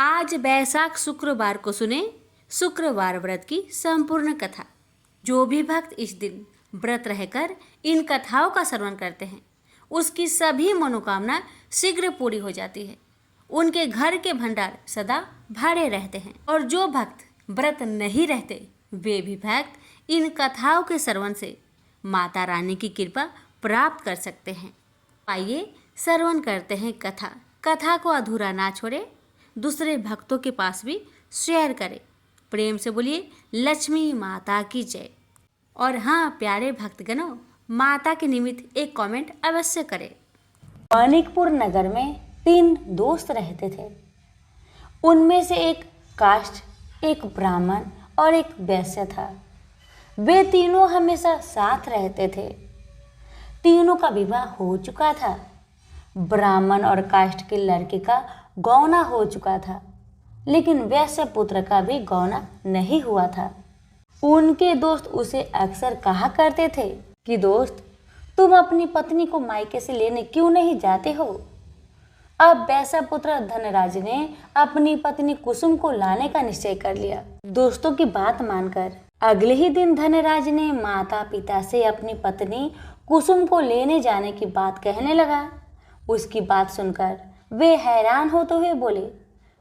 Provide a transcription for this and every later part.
आज बैसाख शुक्रवार को सुने शुक्रवार व्रत की संपूर्ण कथा। जो भी भक्त इस दिन व्रत रहकर इन कथाओं का श्रवण करते हैं उसकी सभी मनोकामना शीघ्र पूरी हो जाती है। उनके घर के भंडार सदा भरे रहते हैं। और जो भक्त व्रत नहीं रहते वे भी भक्त इन कथाओं के श्रवण से माता रानी की कृपा प्राप्त कर सकते हैं। आइए श्रवण करते हैं कथा को अधूरा ना छोड़े, दूसरे भक्तों के पास भी शेयर करें। प्रेम से बोलिए लक्ष्मी माता की जय। और हाँ प्यारे भक्तगणों, माता के निमित्त एक कमेंट अवश्य करें। मानिकपुर नगर में 3 दोस्त रहते थे। उनमें से एक काष्ठ, एक ब्राह्मण और एक वैश्य था। वे तीनों हमेशा साथ रहते थे। तीनों का विवाह हो चुका था। ब्राह्मण और काष्ठ के लड़के का गौना हो चुका था, लेकिन वैश्य पुत्र का भी गौना नहीं हुआ था। उनके दोस्त उसे अक्सर कहा करते थे कि दोस्त, तुम अपनी पत्नी को मायके से लेने क्यों नहीं जाते हो। अब वैश्य पुत्र धनराज ने अपनी पत्नी कुसुम को लाने का निश्चय कर लिया। दोस्तों की बात मानकर अगले ही दिन धनराज ने माता पिता से अपनी पत्नी कुसुम को लेने जाने की बात कहने लगा। उसकी बात सुनकर वे हैरान होते हुए बोले,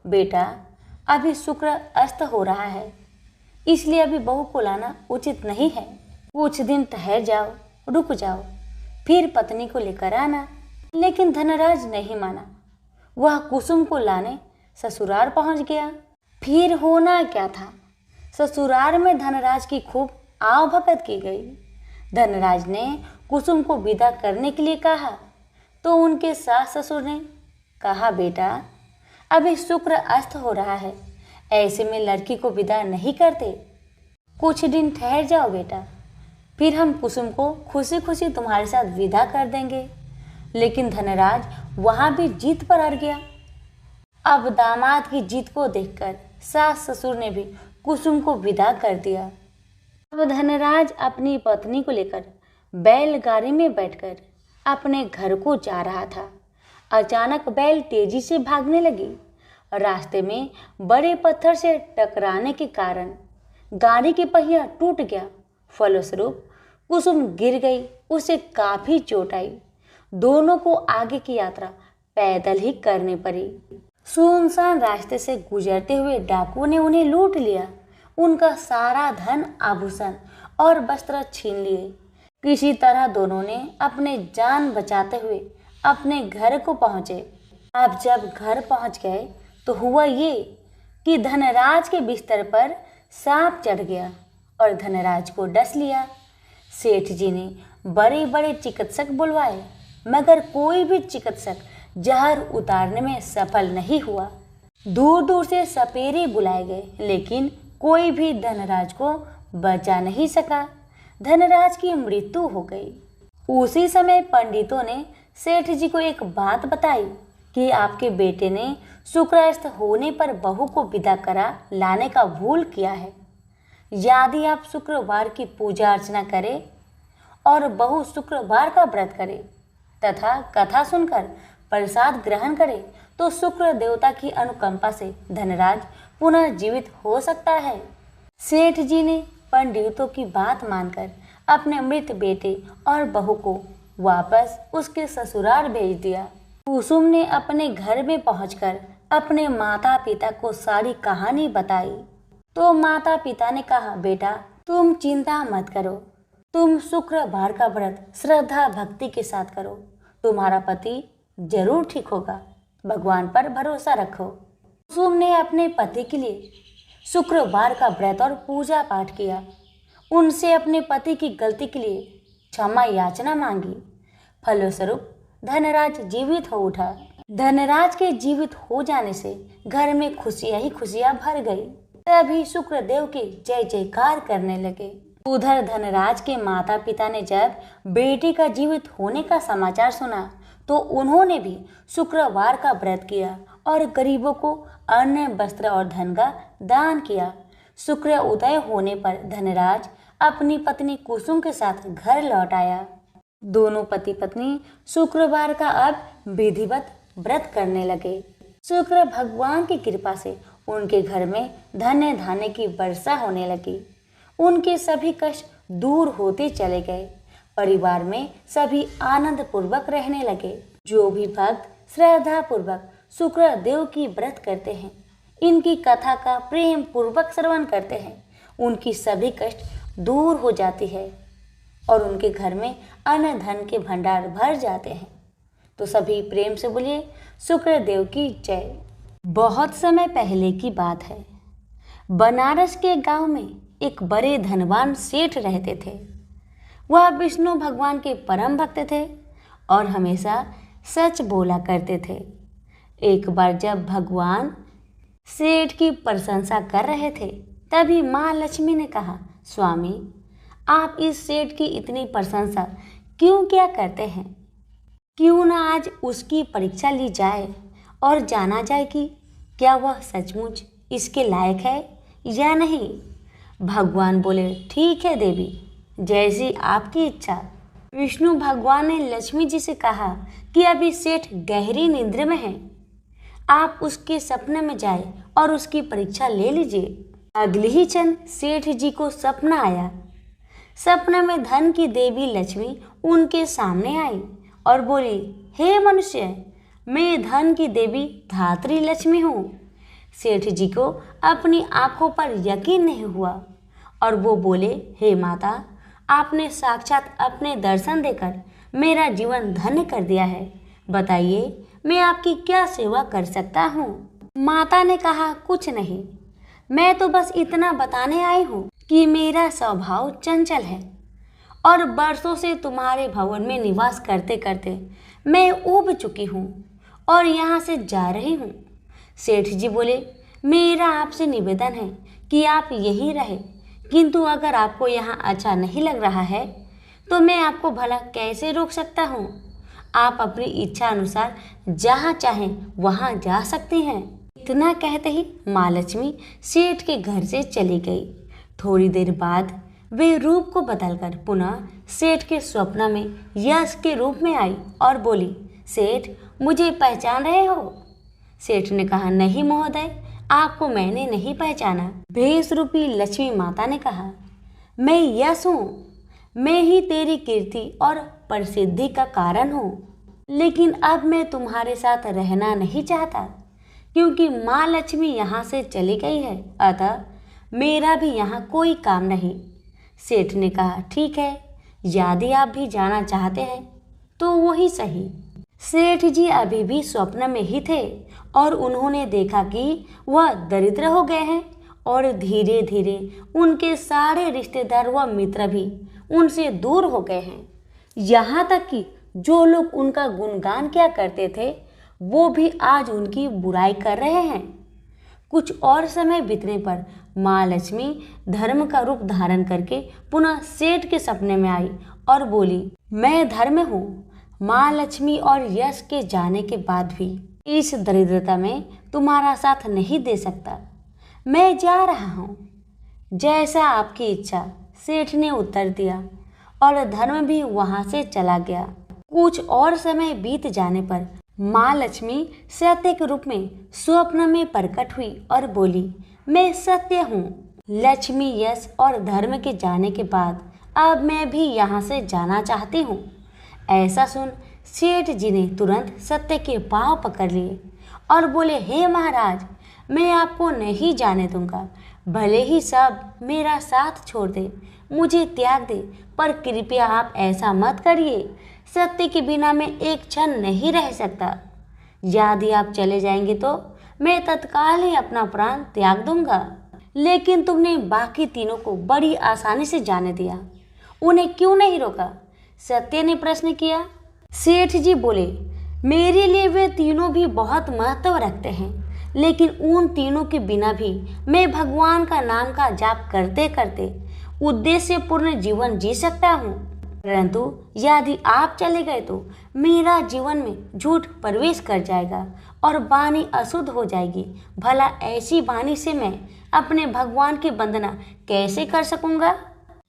बेटा अभी शुक्र अस्त हो रहा है, इसलिए अभी बहू को लाना उचित नहीं है। कुछ दिन ठहर जाओ, रुक जाओ, फिर पत्नी को लेकर आना। लेकिन धनराज नहीं माना। वह कुसुम को लाने ससुराल पहुंच गया। फिर होना क्या था, ससुराल में धनराज की खूब आवभगत की गई। धनराज ने कुसुम को विदा करने के लिए कहा तो उनके सास ससुर ने कहा, बेटा अभी शुक्र अस्त हो रहा है, ऐसे में लड़की को विदा नहीं करते। कुछ दिन ठहर जाओ बेटा, फिर हम कुसुम को खुशी खुशी तुम्हारे साथ विदा कर देंगे। लेकिन धनराज वहां भी जीत पर अड़ गया। अब दामाद की जीत को देखकर सास ससुर ने भी कुसुम को विदा कर दिया। अब धनराज अपनी पत्नी को लेकर बैलगाड़ी में बैठकर अपने घर को जा रहा था। अचानक बैल तेजी से भागने लगी। रास्ते में बड़े पत्थर से टकराने के कारण गाड़ी के पहिया टूट गया। फलस्वरूप कुसुम गिर गई, उसे काफी चोट आई। दोनों को आगे की यात्रा पैदल ही करनी पड़ी। सुनसान रास्ते से गुजरते हुए डाकुओं ने उन्हें लूट लिया। उनका सारा धन आभूषण और वस्त्र छीन लिए। किसी तरह दोनों ने अपने जान बचाते हुए अपने घर को पहुंचे। अब जब घर पहुंच गए तो हुआ ये कि धनराज के बिस्तर पर सांप चढ़ गया और धनराज को डस लिया। सेठ जी ने बड़े बड़े चिकित्सक बुलवाए, मगर कोई भी चिकित्सक जहर उतारने में सफल नहीं हुआ। दूर दूर से सपेरे बुलाए गए, लेकिन कोई भी धनराज को बचा नहीं सका। धनराज की मृत्यु हो गई। उसी समय पंडितों ने सेठ जी को एक बात बताई कि आपके बेटे ने शुक्रास्त होने पर बहू को विदा करा लाने का भूल किया है। यदि आप शुक्रवार की पूजा अर्चना करें और बहू शुक्रवार का व्रत करे तथा कथा सुनकर प्रसाद ग्रहण करे तो शुक्र देवता की अनुकंपा से धनराज पुनः जीवित हो सकता है। सेठ जी ने पंडितों की बात मानकर अपने मृत बेटे और बहू को वापस उसके ससुराल भेज दिया। कुसुम ने अपने घर में पहुंचकर अपने माता पिता को सारी कहानी बताई तो माता पिता ने कहा, बेटा तुम चिंता मत करो, तुम शुक्रवार का व्रत श्रद्धा भक्ति के साथ करो, तुम्हारा पति जरूर ठीक होगा, भगवान पर भरोसा रखो। कुसुम ने अपने पति के लिए शुक्रवार का व्रत और पूजा पाठ किया। उनसे अपने पति की गलती के लिए क्षमा याचना मांगी। फलस्वरूप धनराज जीवित हो उठा। धनराज के जीवित हो जाने से घर में खुशियां ही खुशियां भर गई। तभी शुक्रदेव के जय जयकार करने लगे। उधर धनराज के माता पिता ने जब बेटे का जीवित होने का समाचार सुना तो उन्होंने भी शुक्रवार का व्रत किया और गरीबों को अन्न, वस्त्र और धन का दान किया। शुक्र उदय होने पर धनराज अपनी पत्नी कुसुम के साथ घर लौट आया। दोनों पति पत्नी शुक्रवार का अब विधिवत व्रत करने लगे। शुक्र भगवान की कृपा से उनके घर में धन्य धान्य की वर्षा होने लगी। उनके सभी कष्ट दूर होते चले गए। परिवार में सभी आनंद पूर्वक रहने लगे। जो भी भक्त श्रद्धा पूर्वक शुक्र देव की व्रत करते हैं, इनकी कथा का प्रेम पूर्वक श्रवण करते हैं, उनकी सभी कष्ट दूर हो जाती है और उनके घर में अन्न धन के भंडार भर जाते हैं। तो सभी प्रेम से बोलिए शुक्र देव की जय। बहुत समय पहले की बात है। बनारस के गांव में एक बड़े धनवान सेठ रहते थे। वह विष्णु भगवान के परम भक्त थे और हमेशा सच बोला करते थे। एक बार जब भगवान सेठ की प्रशंसा कर रहे थे, तभी माँ लक्ष्मी ने कहा, स्वामी, आप इस सेठ की इतनी प्रशंसा क्यों क्या करते हैं? क्यों ना आज उसकी परीक्षा ली जाए और जाना जाए कि क्या वह सचमुच इसके लायक है या नहीं। भगवान बोले, ठीक है देवी, जैसी आपकी इच्छा। विष्णु भगवान ने लक्ष्मी जी से कहा कि अभी सेठ गहरी निद्रा में है, आप उसके सपने में जाए और उसकी परीक्षा ले लीजिए। अगले ही क्षण सेठ जी को सपना आया। सपने में धन की देवी लक्ष्मी उनके सामने आई और बोली, हे मनुष्य, मैं धन की देवी धात्री लक्ष्मी हूँ। सेठ जी को अपनी आंखों पर यकीन नहीं हुआ और वो बोले, हे माता, आपने साक्षात अपने दर्शन देकर मेरा जीवन धन्य कर दिया है। बताइए, मैं आपकी क्या सेवा कर सकता हूँ? माता ने कहा, कुछ नहीं, मैं तो बस इतना बताने आई हूँ कि मेरा स्वभाव चंचल है और बरसों से तुम्हारे भवन में निवास करते करते मैं ऊब चुकी हूँ और यहाँ से जा रही हूँ। सेठ जी बोले, मेरा आपसे निवेदन है कि आप यहीं रहे, किंतु अगर आपको यहाँ अच्छा नहीं लग रहा है तो मैं आपको भला कैसे रोक सकता हूँ। आप अपनी इच्छा अनुसार जहाँ चाहें वहाँ जा सकती हैं। इतना कहते ही माँ लक्ष्मी सेठ के घर से चली गई। थोड़ी देर बाद वे रूप को बदलकर पुनः सेठ के स्वप्न में यश के रूप में आई और बोली, सेठ, मुझे पहचान रहे हो? सेठ ने कहा, नहीं महोदय, आपको मैंने नहीं पहचाना। भेष रूपी लक्ष्मी माता ने कहा, मैं यश हूँ, मैं ही तेरी कीर्ति और प्रसिद्धि का कारण हूँ। लेकिन अब मैं तुम्हारे साथ रहना नहीं चाहता क्योंकि माँ लक्ष्मी यहाँ से चली गई है, अतः मेरा भी यहाँ कोई काम नहीं। सेठ ने कहा, ठीक है, यदि आप भी जाना चाहते हैं तो वही सही। सेठ जी अभी भी स्वप्न में ही थे और उन्होंने देखा कि वह दरिद्र हो गए हैं और धीरे धीरे उनके सारे रिश्तेदार व मित्र भी उनसे दूर हो गए हैं। यहाँ तक कि जो लोग उनका गुणगान किया करते थे वो भी आज उनकी बुराई कर रहे हैं। कुछ और समय बीतने पर माँ लक्ष्मी धर्म का रूप धारण करके पुनः सेठ के सपने में आई और बोली, मैं धर्म हूँ। माँ लक्ष्मी और यश के जाने के बाद भी इस दरिद्रता में तुम्हारा साथ नहीं दे सकता, मैं जा रहा हूँ। जैसा आपकी इच्छा, सेठ ने उत्तर दिया और धर्म भी वहाँ से चला गया। कुछ और समय बीत जाने पर माँ लक्ष्मी सत्य के रूप में स्वप्न में प्रकट हुई और बोली, मैं सत्य हूँ। लक्ष्मी, यश और धर्म के जाने के बाद अब मैं भी यहाँ से जाना चाहती हूँ। ऐसा सुन सेठ जी ने तुरंत सत्य के पांव पकड़ लिए और बोले, हे महाराज, मैं आपको नहीं जाने दूंगा। भले ही सब मेरा साथ छोड़ दे, मुझे त्याग दे, पर कृपया आप ऐसा मत करिए। सत्य के बिना मैं एक क्षण नहीं रह सकता। यदि आप चले जाएंगे तो मैं तत्काल ही अपना प्राण त्याग दूंगा। लेकिन तुमने बाकी तीनों को बड़ी आसानी से जाने दिया, उन्हें क्यों नहीं रोका? सत्य ने प्रश्न किया। सेठ जी बोले, मेरे लिए वे तीनों भी बहुत महत्व रखते हैं, लेकिन उन तीनों के बिना भी मैं भगवान का नाम का जाप करते करते उद्देश्यपूर्ण जीवन जी सकता हूँ। परंतु यदि आप चले गए तो मेरा जीवन में झूठ प्रवेश कर जाएगा और वाणी अशुद्ध हो जाएगी। भला ऐसी वाणी से मैं अपने भगवान की वंदना कैसे कर सकूंगा?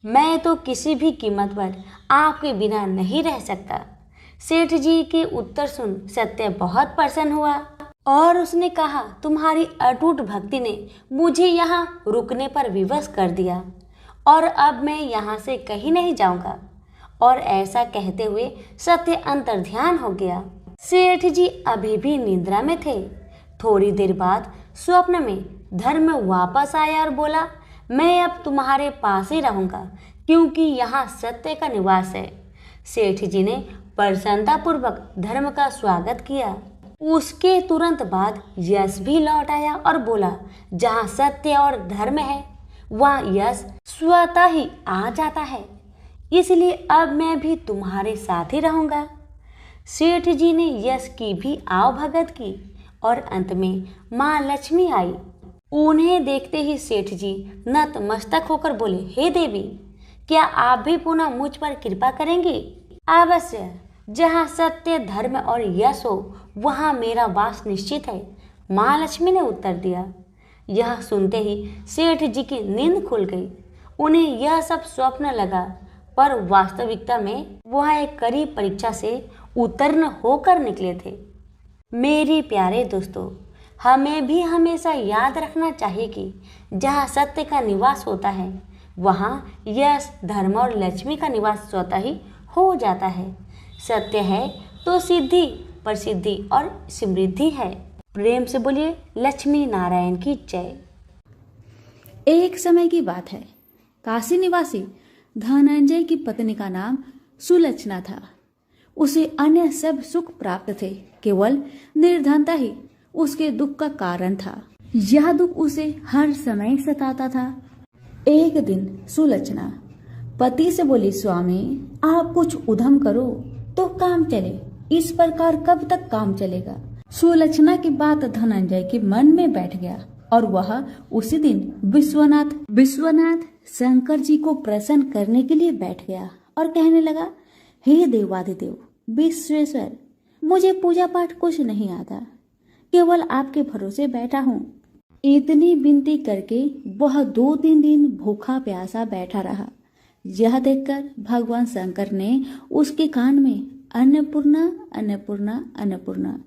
मैं तो किसी भी कीमत पर आपके बिना नहीं रह सकता। सेठ जी के उत्तर सुन सत्य बहुत प्रसन्न हुआ और उसने कहा, तुम्हारी अटूट भक्ति ने मुझे यहाँ रुकने पर विवश कर दिया और अब मैं यहाँ से कहीं नहीं जाऊंगा। और ऐसा कहते हुए सत्य अंतर्ध्यान हो गया। सेठ जी अभी भी निद्रा में थे। थोड़ी देर बाद स्वप्न में धर्म वापस आया और बोला, मैं अब तुम्हारे पास ही रहूंगा क्योंकि यहाँ सत्य का निवास है। सेठ जी ने प्रसन्नतापूर्वक धर्म का स्वागत किया। उसके तुरंत बाद यश भी लौट आया और बोला, जहाँ सत्य और धर्म है वहाँ यश स्वतः ही आ जाता है, इसलिए अब मैं भी तुम्हारे साथ ही रहूंगा। सेठ जी ने यश की भी आवभगत की और अंत में माँ लक्ष्मी आई। उन्हें देखते ही सेठ जी नतमस्तक होकर बोले, हे देवी, क्या आप भी पुनः मुझ पर कृपा करेंगी? अवश्य, जहाँ सत्य धर्म और यश हो वहाँ मेरा वास निश्चित है, माँ लक्ष्मी ने उत्तर दिया। यह सुनते ही सेठ जी की नींद खुल गई। उन्हें यह सब स्वप्न लगा, पर वास्तविकता में वह एक कड़ी परीक्षा से उत्तीर्ण होकर निकले थे। मेरे प्यारे दोस्तों, हमें भी हमेशा याद रखना चाहिए कि जहाँ सत्य का निवास होता है वहाँ यश धर्म और लक्ष्मी का निवास स्वतः ही हो जाता है। सत्य है तो सिद्धि, प्रसिद्धि और समृद्धि है। प्रेम से बोलिए लक्ष्मी नारायण की जय। एक समय की बात है, काशी निवासी धनंजय की पत्नी का नाम सुलक्षणा था। उसे अन्य सब सुख प्राप्त थे, केवल निर्धनता ही उसके दुख का कारण था। यह दुख उसे हर समय सताता था। एक दिन सुलक्षणा पति से बोली, स्वामी आप कुछ उद्यम करो तो काम चले, इस प्रकार कब तक काम चलेगा? सुलक्षणा की बात धनंजय के मन में बैठ गया और वह उसी दिन विश्वनाथ शंकर जी को प्रसन्न करने के लिए बैठ गया और कहने लगा, हे देवाधिदेव विश्वेश्वर, मुझे पूजा पाठ कुछ नहीं आता, केवल आपके भरोसे बैठा हूँ। इतनी विनती करके वह 2-3 दिन भूखा प्यासा बैठा रहा। यह देखकर भगवान शंकर ने उसके कान में अन्नपूर्णा अन्नपूर्णा अन्नपूर्णा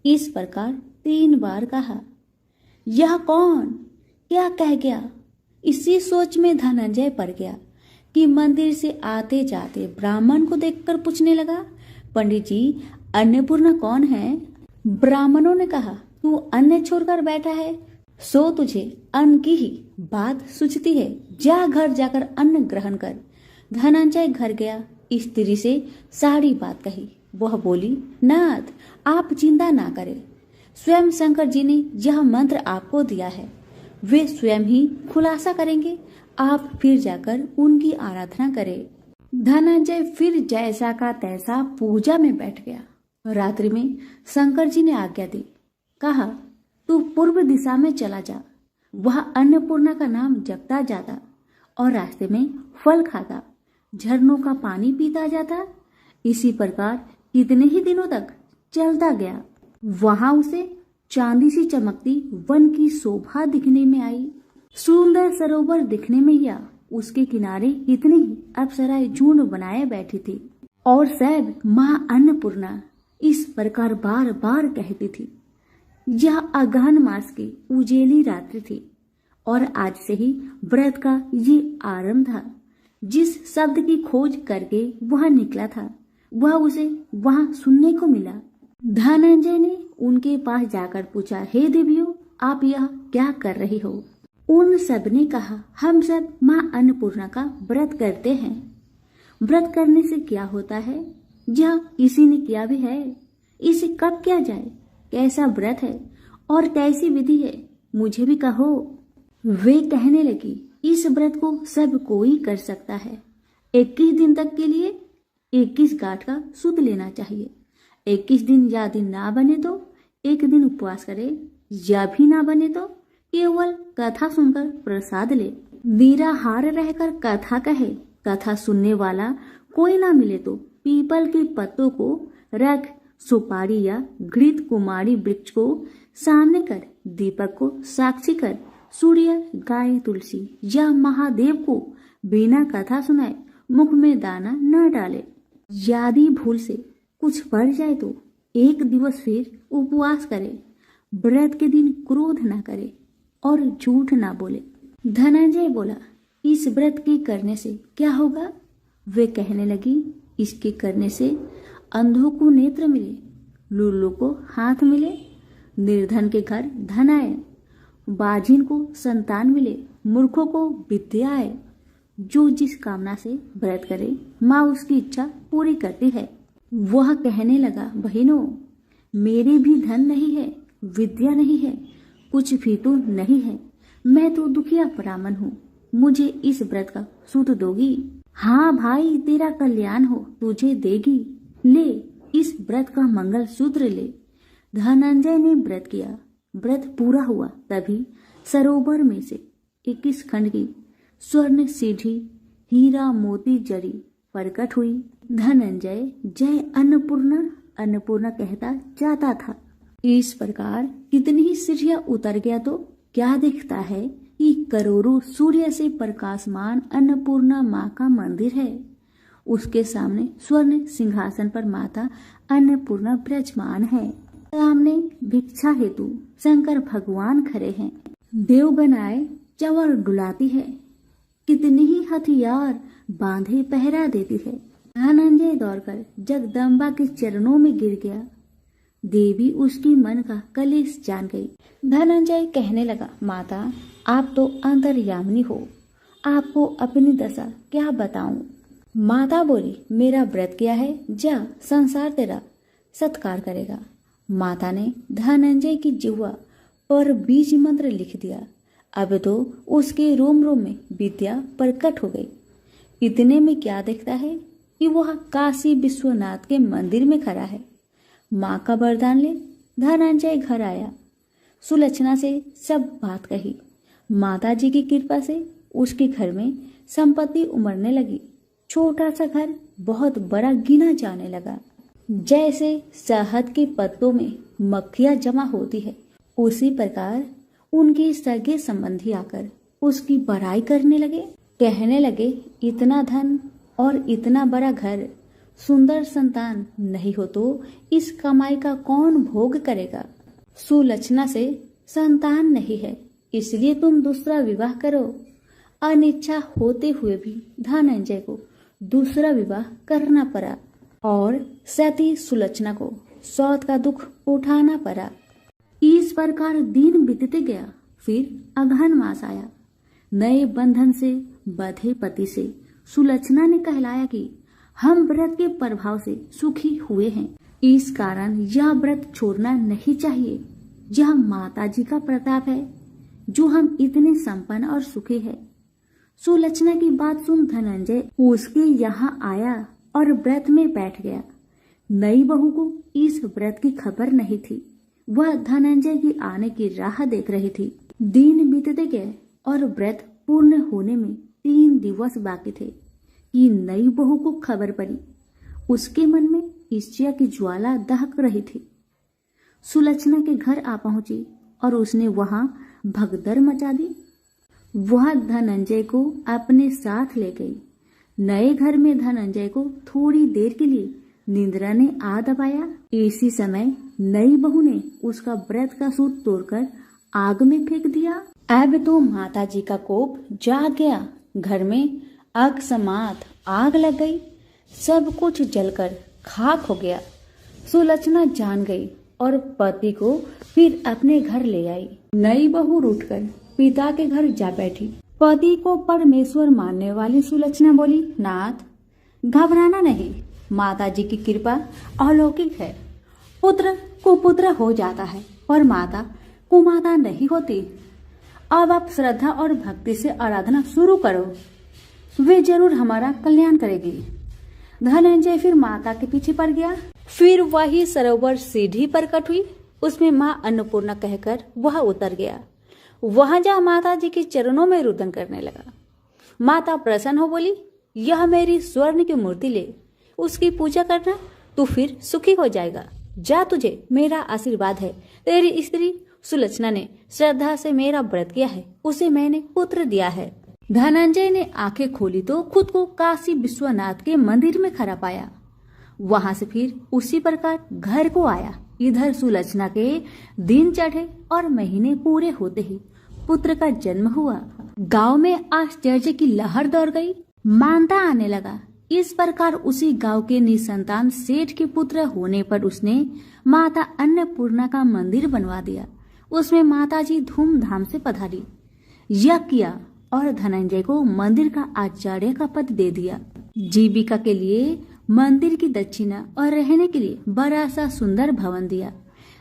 इस प्रकार 3 बार कहा। यह कौन क्या कह गया? इसी सोच में धनंजय पड़ गया कि मंदिर से आते जाते ब्राह्मण को देखकर पूछने लगा, पंडित जी अन्नपूर्णा कौन है? ब्राह्मणों ने कहा, तू अन्न छोड़कर बैठा है, सो तुझे अन्न की ही बात सूझती है, जा घर जाकर अन्न ग्रहण कर। धनंजय घर गया, स्त्री से सारी बात कही। वह बोली, नाथ आप चिंता ना करें, स्वयं शंकर जी ने यह मंत्र आपको दिया है, वे स्वयं ही खुलासा करेंगे, आप फिर जाकर उनकी आराधना करें। धनंजय फिर जैसा का तैसा पूजा में बैठ गया। रात्रि में शंकर जी ने आज्ञा दी, कहा तू पूर्व दिशा में चला जा, वह अन्नपूर्णा का नाम जपता जाता और रास्ते में फल खाता, झरनों का पानी पीता जाता। इसी प्रकार कितने ही दिनों तक चलता गया। वहां उसे चांदी सी चमकती वन की शोभा दिखने में आई। सुंदर सरोवर दिखने में या उसके किनारे कितनी ही अप्सराएं झुंड बनाए बैठी थी और सब माँ अन्नपूर्णा इस प्रकार बार बार कहती थी। यह अगहन मास की उजेली रात्रि थी और आज से ही व्रत का ये आरंभ था। जिस शब्द की खोज करके वह निकला था वह उसे वहां सुनने को मिला। धनंजय ने उनके पास जाकर पूछा, हे देवियों आप यह क्या कर रही हो? उन सब ने कहा, हम सब माँ अन्नपूर्णा का व्रत करते हैं। व्रत करने से क्या होता है? यह किसी ने किया भी है, इसे कब किया जाए, कैसा व्रत है और कैसी विधि है, मुझे भी कहो। वे कहने लगी, इस व्रत को सब कोई कर सकता है। 21 दिन तक के लिए 21 गांठ का सूत लेना चाहिए। 21 दिन या दिन ना बने तो 1 दिन उपवास करे, या भी ना बने तो केवल कथा सुनकर प्रसाद ले। निराहार रहकर कथा कहे, कथा सुनने वाला कोई ना मिले तो पीपल के पत्तों को रख, सुपारी या घृत कुमारी वृक्ष को सामने कर, दीपक को साक्षी कर, सूर्य गाय तुलसी या महादेव को बिना कथा सुनाए मुख में दाना न डाले। यदि भूल से कुछ पड़ जाए तो 1 दिवस फिर उपवास करे। व्रत के दिन क्रोध ना करे और झूठ ना बोले। धनंजय बोला, इस व्रत के करने से क्या होगा? वे कहने लगी, इसके करने से अंधों को नेत्र मिले, लूलों को हाथ मिले, निर्धन के घर धन आए, बाजिन को संतान मिले, मूर्खों को विद्या आए। जो जिस कामना से व्रत करे माँ उसकी इच्छा पूरी करती है। वह कहने लगा, बहनों, मेरे भी धन नहीं है, विद्या नहीं है, कुछ भी तो नहीं है। मैं तो दुखिया ब्राह्मण हूँ, मुझे इस व्रत का सूत दोगी? हाँ भाई, तेरा कल्याण हो, तुझे देगी। ले, इस व्रत का मंगल सूत्र ले। धनंजय ने व्रत किया। व्रत पूरा हुआ तभी सरोवर में से 21 खंड की स्वर्ण सीढ़ी हीरा मोती जड़ी प्रकट हुई। धनंजय जय अन्नपूर्णा अन्नपूर्णा कहता जाता था। इस प्रकार कितनी ही सीढ़ियां उतर गया तो क्या दिखता है कि करोड़ों सूर्य से प्रकाशमान अन्नपूर्णा माँ का मंदिर है। उसके सामने स्वर्ण सिंहासन पर माता अन्नपूर्णा विराजमान है। सामने भिक्षा हेतु शंकर भगवान खड़े हैं। देवगनाएं चंवर डुलाती है, कितनी ही हथियार बांधे पहरा देती है। धनंजय दौड़कर जगदम्बा के चरणों में गिर गया। देवी उसकी मन का कलेश जान गई। धनंजय कहने लगा, माता, आप तो अंतर्यामिनी हो, आपको अपनी दशा क्या बताऊं? माता बोली, मेरा व्रत किया है, जा, संसार तेरा सत्कार करेगा। माता ने धनंजय की जिह्वा पर बीज मंत्र लिख दिया। अब तो उसके रोम रोम में विद्या प्रकट हो गई। इतने में क्या देखता है कि वह काशी विश्वनाथ के मंदिर में खड़ा है। माँ का वरदान ले धनंजय घर आया। सुलक्षणा से सब बात कही। माता जी की कृपा से उसके घर में संपत्ति उमड़ने लगी। छोटा सा घर बहुत बड़ा गिना जाने लगा। जैसे शहद के पत्तों में मक्खियां जमा होती है, उसी प्रकार उनके सगे संबंधी आकर उसकी बड़ाई करने लगे। कहने लगे, इतना धन और इतना बड़ा घर, सुंदर संतान नहीं हो तो इस कमाई का कौन भोग करेगा? सुलक्षणा से संतान नहीं है, इसलिए तुम दूसरा विवाह करो। अनिच्छा होते हुए भी धनंजय को दूसरा विवाह करना पड़ा और सती सुलक्षणा को सौत का दुख उठाना पड़ा। इस प्रकार दिन बीतते गया। फिर अगहन मास आया। नए बंधन से बंधे पति से सुलक्षणा ने कहलाया कि हम व्रत के प्रभाव से सुखी हुए हैं, इस कारण यह व्रत छोड़ना नहीं चाहिए। यह माता जी का प्रताप है जो हम इतने संपन्न और सुखी है। सुलक्षणा की बात सुन धनंजय उसके यहाँ आया और व्रत में बैठ गया। नई बहू को इस व्रत की खबर नहीं थी। वह धनंजय की आने की राह देख रही थी। दिन बीतते गए और व्रत पूर्ण होने में 3 दिवस बाकी थे कि नई बहू को खबर पड़ी। उसके मन में ईर्ष्या की ज्वाला दहक रही थी। सुलक्षणा के घर आ पहुंची और उसने वहां भगदड़ मचा दी। वह धनंजय को अपने साथ ले गई। नए घर में धनंजय को थोड़ी देर के लिए निंद्रा ने आ दबाया। इसी समय नई बहू ने उसका व्रत का सूत तोड़कर आग में फेंक दिया। अब तो माता जी का कोप जाग गया। घर में अकस्मात आग लग गई। सब कुछ जलकर खाक हो गया। सुलक्षणा जान गई और पति को फिर अपने घर ले आई। नई बहू उठकर पिता के घर जा बैठी। पति को परमेश्वर मानने वाली सुलक्षणा बोली, नाथ, घबराना नहीं, माता जी की कृपा अलौकिक है। पुत्र कुपुत्र हो जाता है पर माता कुमाता नहीं होती। अब आप श्रद्धा और भक्ति से आराधना शुरू करो, वे जरूर हमारा कल्याण करेगी। धनंजय फिर माता के पीछे पड़ गया। फिर वही सरोवर सीढ़ी प्रकट हुई। उसमें माँ अन्नपूर्णा कहकर वह उतर गया। वहां जा माता जी के चरणों में रुदन करने लगा। माता प्रसन्न हो बोली, यह मेरी स्वर्ण की मूर्ति ले, उसकी पूजा करना, तू फिर सुखी हो जाएगा। जा, तुझे मेरा आशीर्वाद है। तेरी स्त्री सुलक्षणा ने श्रद्धा से मेरा व्रत किया है, उसे मैंने पुत्र दिया है। धनंजय ने आंखें खोली तो खुद को काशी विश्वनाथ के मंदिर में खड़ा पाया। वहां से फिर उसी प्रकार घर को आया। इधर सुलक्षणा के दिन चढ़े और महीने पूरे होते ही पुत्र का जन्म हुआ। गांव में आश्चर्य की लहर दौड़ गई। मानता आने लगा। इस प्रकार उसी गांव के निसंतान सेठ के पुत्र होने पर उसने माता अन्नपूर्णा का मंदिर बनवा दिया। उसमें माताजी धूमधाम से पधारी, यज्ञ किया और धनंजय को मंदिर का आचार्य का पद दे दिया। जीविका के लिए मंदिर की दक्षिणा और रहने के लिए बड़ा सा सुंदर भवन दिया।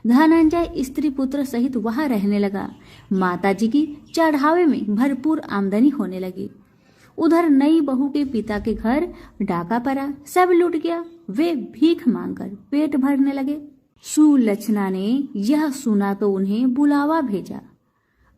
धनंजय स्त्री पुत्र सहित वहां रहने लगा। माताजी की चढ़ावे में भरपूर आमदनी होने लगी। उधर नई बहू के पिता के घर डाका पड़ा, सब लूट गया। वे भीख मांगकर पेट भरने लगे। सुलक्षणा ने यह सुना तो उन्हें बुलावा भेजा,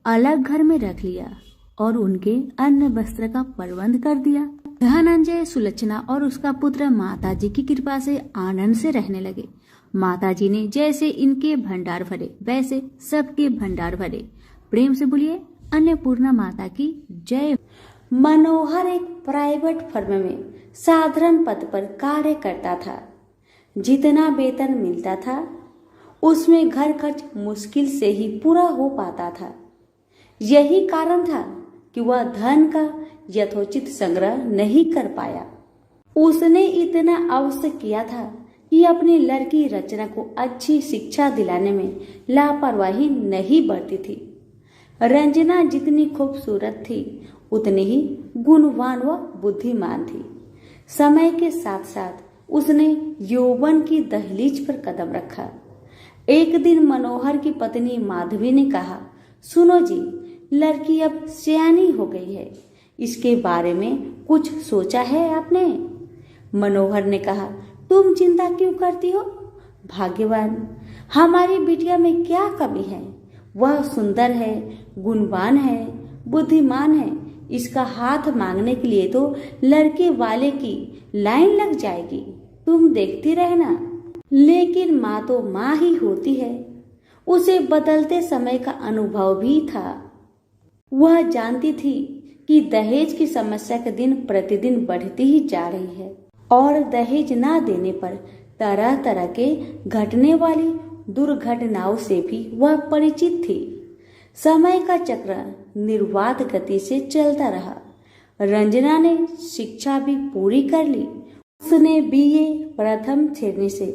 अलग घर में रख लिया और उनके अन्न वस्त्र का प्रबंध कर दिया। धनंजय, सुलक्षणा और उसका पुत्र माताजी की कृपा से आनंद से रहने लगे। माताजी ने जैसे इनके भंडार भरे वैसे सबके भंडार भरे। प्रेम से बोलिए अन्नपूर्णा माता की जय। मनोहर एक प्राइवेट फर्म में साधारण पद पर कार्य करता था। जितना वेतन मिलता था उसमें घर खर्च मुश्किल से ही पूरा हो पाता था। यही कारण था कि वह धन का यथोचित संग्रह नहीं कर पाया। उसने इतना अवश्य किया था कि अपनी लड़की रचना को अच्छी शिक्षा दिलाने में लापरवाही नहीं बरती थी। रंजना जितनी खूबसूरत थी उतनी ही गुणवान व बुद्धिमान थी। समय के साथ साथ उसने यौवन की दहलीज पर कदम रखा। एक दिन मनोहर की पत्नी माधवी ने कहा, सुनो जी, लड़की अब सयानी हो गई है, इसके बारे में कुछ सोचा है आपने? मनोहर ने कहा, तुम चिंता क्यों करती हो? भाग्यवान, हमारी बिटिया में क्या कमी है? वह सुंदर है, गुणवान है, बुद्धिमान है। इसका हाथ मांगने के लिए तो लड़के वाले की लाइन लग जाएगी, तुम देखती रहना। लेकिन माँ तो माँ ही होती है। उसे बदलते समय का अनुभव भी था। वह जानती थी कि दहेज की समस्या के दिन प्रतिदिन बढ़ती ही जा रही है और दहेज ना देने पर तरह तरह के घटने वाली दुर्घटनाओं से भी वह परिचित थी। समय का चक्र निर्वाध गति से चलता रहा। रंजना ने शिक्षा भी पूरी कर ली। उसने बीए प्रथम श्रेणी से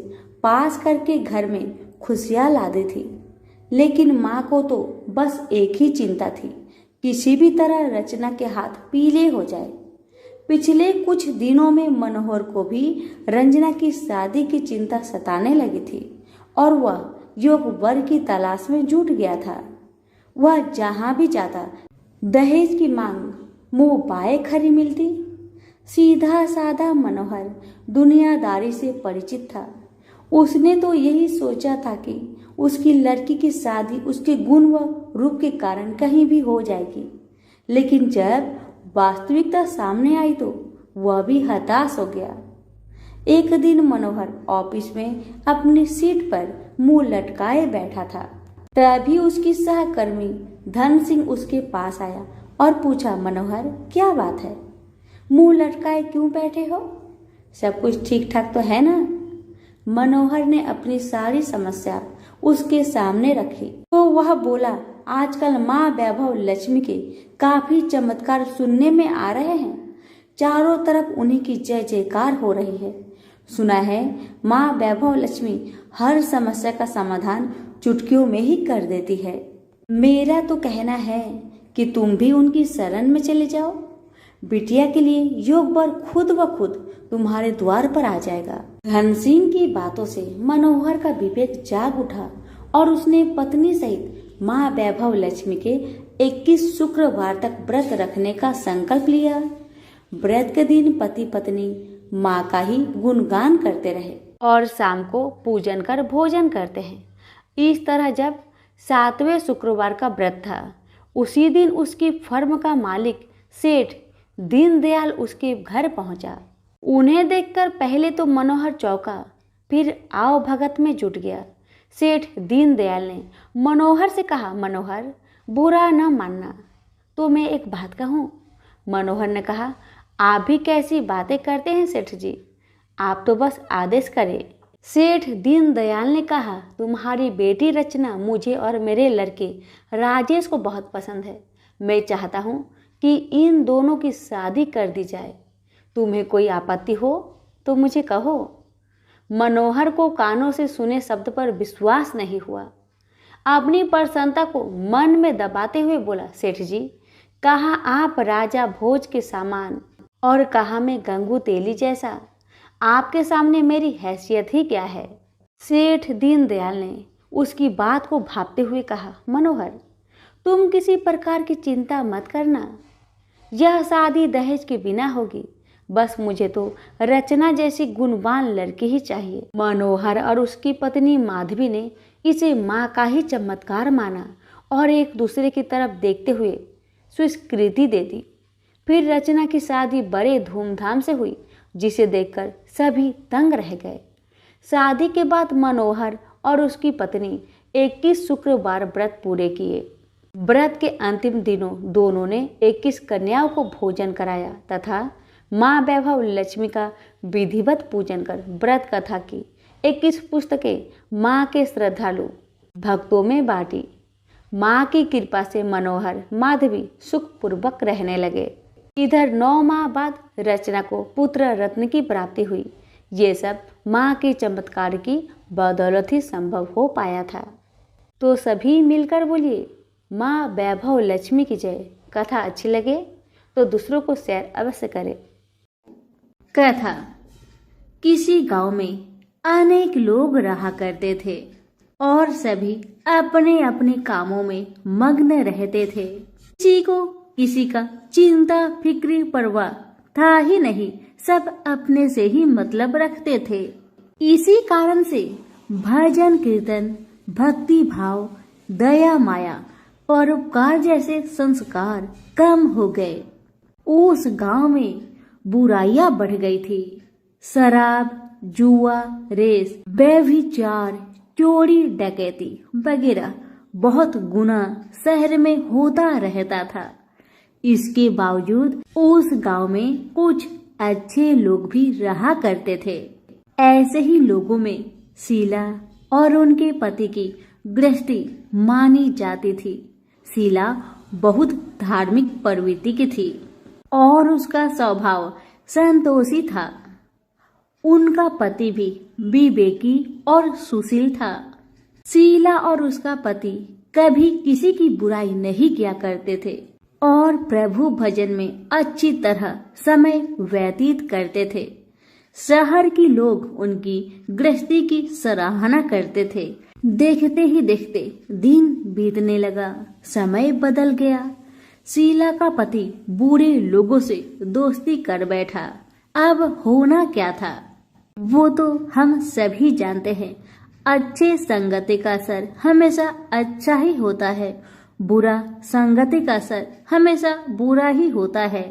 पास करके घर में खुशियां ला दी थी। लेकिन माँ को तो बस एक ही चिंता थी, किसी भी तरह रचना के हाथ पीले हो जाए। पिछले कुछ दिनों में मनोहर को भी रंजना की शादी की चिंता सताने लगी थी और वह योग वर की तलाश में जुट गया था। वह जहां भी जाता दहेज की मांग मुंह बाए खरी मिलती। सीधा साधा मनोहर दुनियादारी से परिचित था। उसने तो यही सोचा था कि उसकी लड़की की शादी उसके गुण व रूप के कारण कहीं भी हो जाएगी। लेकिन जब वास्तविकता सामने आई तो वह भी हताश हो गया। एक दिन मनोहर ऑफिस में अपनी सीट पर मुंह लटकाए बैठा था। तभी उसकी सहकर्मी धन सिंह उसके पास आया और पूछा, मनोहर क्या बात है, मुंह लटकाए क्यों बैठे हो? सब कुछ ठीक ठाक तो है ना? मनोहर ने अपनी सारी समस्या उसके सामने रखी तो वह बोला, आजकल माँ वैभव लक्ष्मी के काफी चमत्कार सुनने में आ रहे हैं। चारों तरफ उन्हीं की जय जयकार हो रही है। सुना है माँ वैभव लक्ष्मी हर समस्या का समाधान चुटकियों में ही कर देती है। मेरा तो कहना है कि तुम भी उनकी शरण में चले जाओ। बिटिया के लिए योग वर खुद ब खुद तुम्हारे द्वार पर आ जाएगा। धनसिंह की बातों से मनोहर का विवेक जाग उठा और उसने पत्नी सहित माँ वैभव लक्ष्मी के 21 शुक्रवार तक व्रत रखने का संकल्प लिया। व्रत के दिन पति पत्नी माँ का ही गुणगान करते रहे और शाम को पूजन कर भोजन करते हैं। इस तरह जब 7वें शुक्रवार का व्रत था, उसी दिन उसकी फर्म का मालिक सेठ दीनदयाल उसके घर पहुंचा। उन्हें देखकर पहले तो मनोहर चौंका, फिर आओ भगत में जुट गया। सेठ दीनदयाल ने मनोहर से कहा, मनोहर बुरा न मानना तो मैं एक बात कहूँ। मनोहर ने कहा, आप भी कैसी बातें करते हैं सेठ जी, आप तो बस आदेश करें। सेठ दीनदयाल ने कहा, तुम्हारी बेटी रचना मुझे और मेरे लड़के राजेश को बहुत पसंद है। मैं चाहता हूँ कि इन दोनों की शादी कर दी जाए। तुम्हें कोई आपत्ति हो तो मुझे कहो। मनोहर को कानों से सुने शब्द पर विश्वास नहीं हुआ। अपनी प्रसन्नता को मन में दबाते हुए बोला, सेठ जी, कहाँ आप राजा भोज के सामान और कहाँ मैं गंगू तेली जैसा। आपके सामने मेरी हैसियत ही क्या है। सेठ दीनदयाल ने उसकी बात को भांपते हुए कहा, मनोहर, तुम किसी प्रकार की चिंता मत करना। यह शादी दहेज के बिना होगी। बस मुझे तो रचना जैसी गुणवान लड़की ही चाहिए। मनोहर और उसकी पत्नी माधवी ने इसे माँ का ही चमत्कार माना और एक दूसरे की तरफ देखते हुए स्वीकृति दे दी। फिर रचना की शादी बड़े धूमधाम से हुई, जिसे देखकर सभी दंग रह गए। शादी के बाद मनोहर और उसकी पत्नी 21 शुक्रवार व्रत पूरे किए। व्रत के अंतिम दिनों दोनों ने 21 कन्याओं को भोजन कराया तथा माँ वैभव लक्ष्मी का विधिवत पूजन कर व्रत कथा की 21 पुस्तकें माँ के श्रद्धालु भक्तों में बांटी। माँ की कृपा से मनोहर माधवी सुखपूर्वक रहने लगे। इधर 9 माह बाद रचना को पुत्र रत्न की प्राप्ति हुई। ये सब माँ के चमत्कार की बदौलत ही संभव हो पाया था। तो सभी मिलकर बोलिए, माँ वैभव लक्ष्मी की जय। कथा अच्छी लगे तो दूसरों को शेयर अवश्य करें। कथा। किसी गांव में अनेक लोग रहा करते थे और सभी अपने अपने कामों में मग्न रहते थे। किसी को किसी का चिंता फिक्री परवाह था ही नहीं। सब अपने से ही मतलब रखते थे। इसी कारण से भजन कीर्तन, भक्ति भाव, दया माया, परोपकार जैसे संस्कार कम हो गए। उस गांव में बुराइयां बढ़ गई थी। शराब, जुआ, रेस, व्यभिचार, चोरी, डकैती वगैरह बहुत गुना शहर में होता रहता था। इसके बावजूद उस गांव में कुछ अच्छे लोग भी रहा करते थे। ऐसे ही लोगों में शीला और उनके पति की गृहस्थी मानी जाती थी। शीला बहुत धार्मिक प्रवृत्ति की थी और उसका स्वभाव संतोषी था। उनका पति भी विवेकी और सुशील था। शीला और उसका पति कभी किसी की बुराई नहीं किया करते थे और प्रभु भजन में अच्छी तरह समय व्यतीत करते थे। शहर के लोग उनकी गृहस्थी की सराहना करते थे। देखते ही देखते दिन बीतने लगा, समय बदल गया। शीला का पति बूढ़े लोगों से दोस्ती कर बैठा। अब होना क्या था वो तो हम सभी जानते हैं। अच्छे संगति का असर हमेशा अच्छा ही होता है, बुरा संगति का असर हमेशा बुरा ही होता है।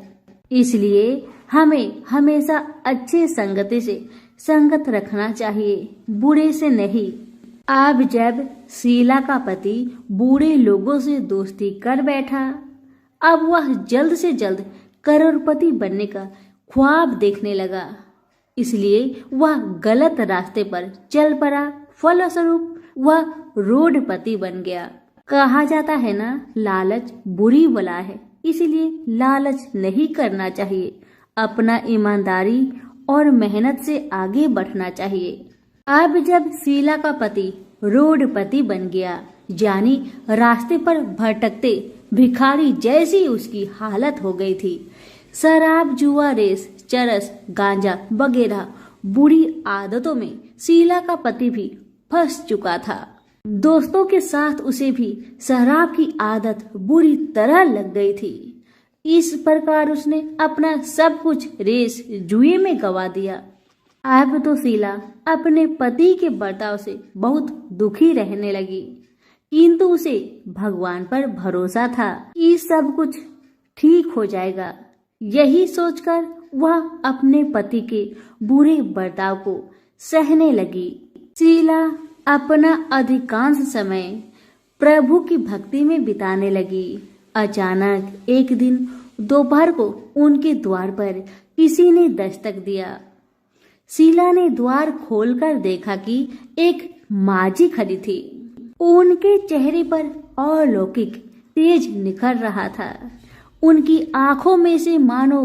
इसलिए हमें हमेशा अच्छे संगति से संगत रखना चाहिए, बुरे से नहीं। अब जब शीला का पति बूढ़े लोगों से दोस्ती कर बैठा, अब वह जल्द से जल्द करोड़पति बनने का ख्वाब देखने लगा। इसलिए वह गलत रास्ते पर चल पड़ा। फलस्वरूप वह रोडपति बन गया। कहा जाता है ना, लालच बुरी बला है, इसलिए लालच नहीं करना चाहिए। अपना ईमानदारी और मेहनत से आगे बढ़ना चाहिए। अब जब शीला का पति रोडपति बन गया, जानी रास्ते पर भटकते भिखारी जैसी उसकी हालत हो गई थी। शराब, जुआ, रेस, चरस, गांजा वगैरह बुरी आदतों में शीला का पति भी फंस चुका था। दोस्तों के साथ उसे भी शराब की आदत बुरी तरह लग गई थी। इस प्रकार उसने अपना सब कुछ रेस जुए में गवा दिया। अब तो शीला अपने पति के बर्ताव से बहुत दुखी रहने लगी, किंतु उसे भगवान पर भरोसा था कि सब कुछ ठीक हो जाएगा। यही सोचकर वह अपने पति के बुरे बर्ताव को सहने लगी। शीला अपना अधिकांश समय प्रभु की भक्ति में बिताने लगी। अचानक एक दिन दोपहर को उनके द्वार पर किसी ने दस्तक दिया। शीला ने द्वार खोलकर देखा कि एक माजी खड़ी थी। उनके चेहरे पर अलौकिक तेज निखर रहा था। उनकी आंखों में से मानो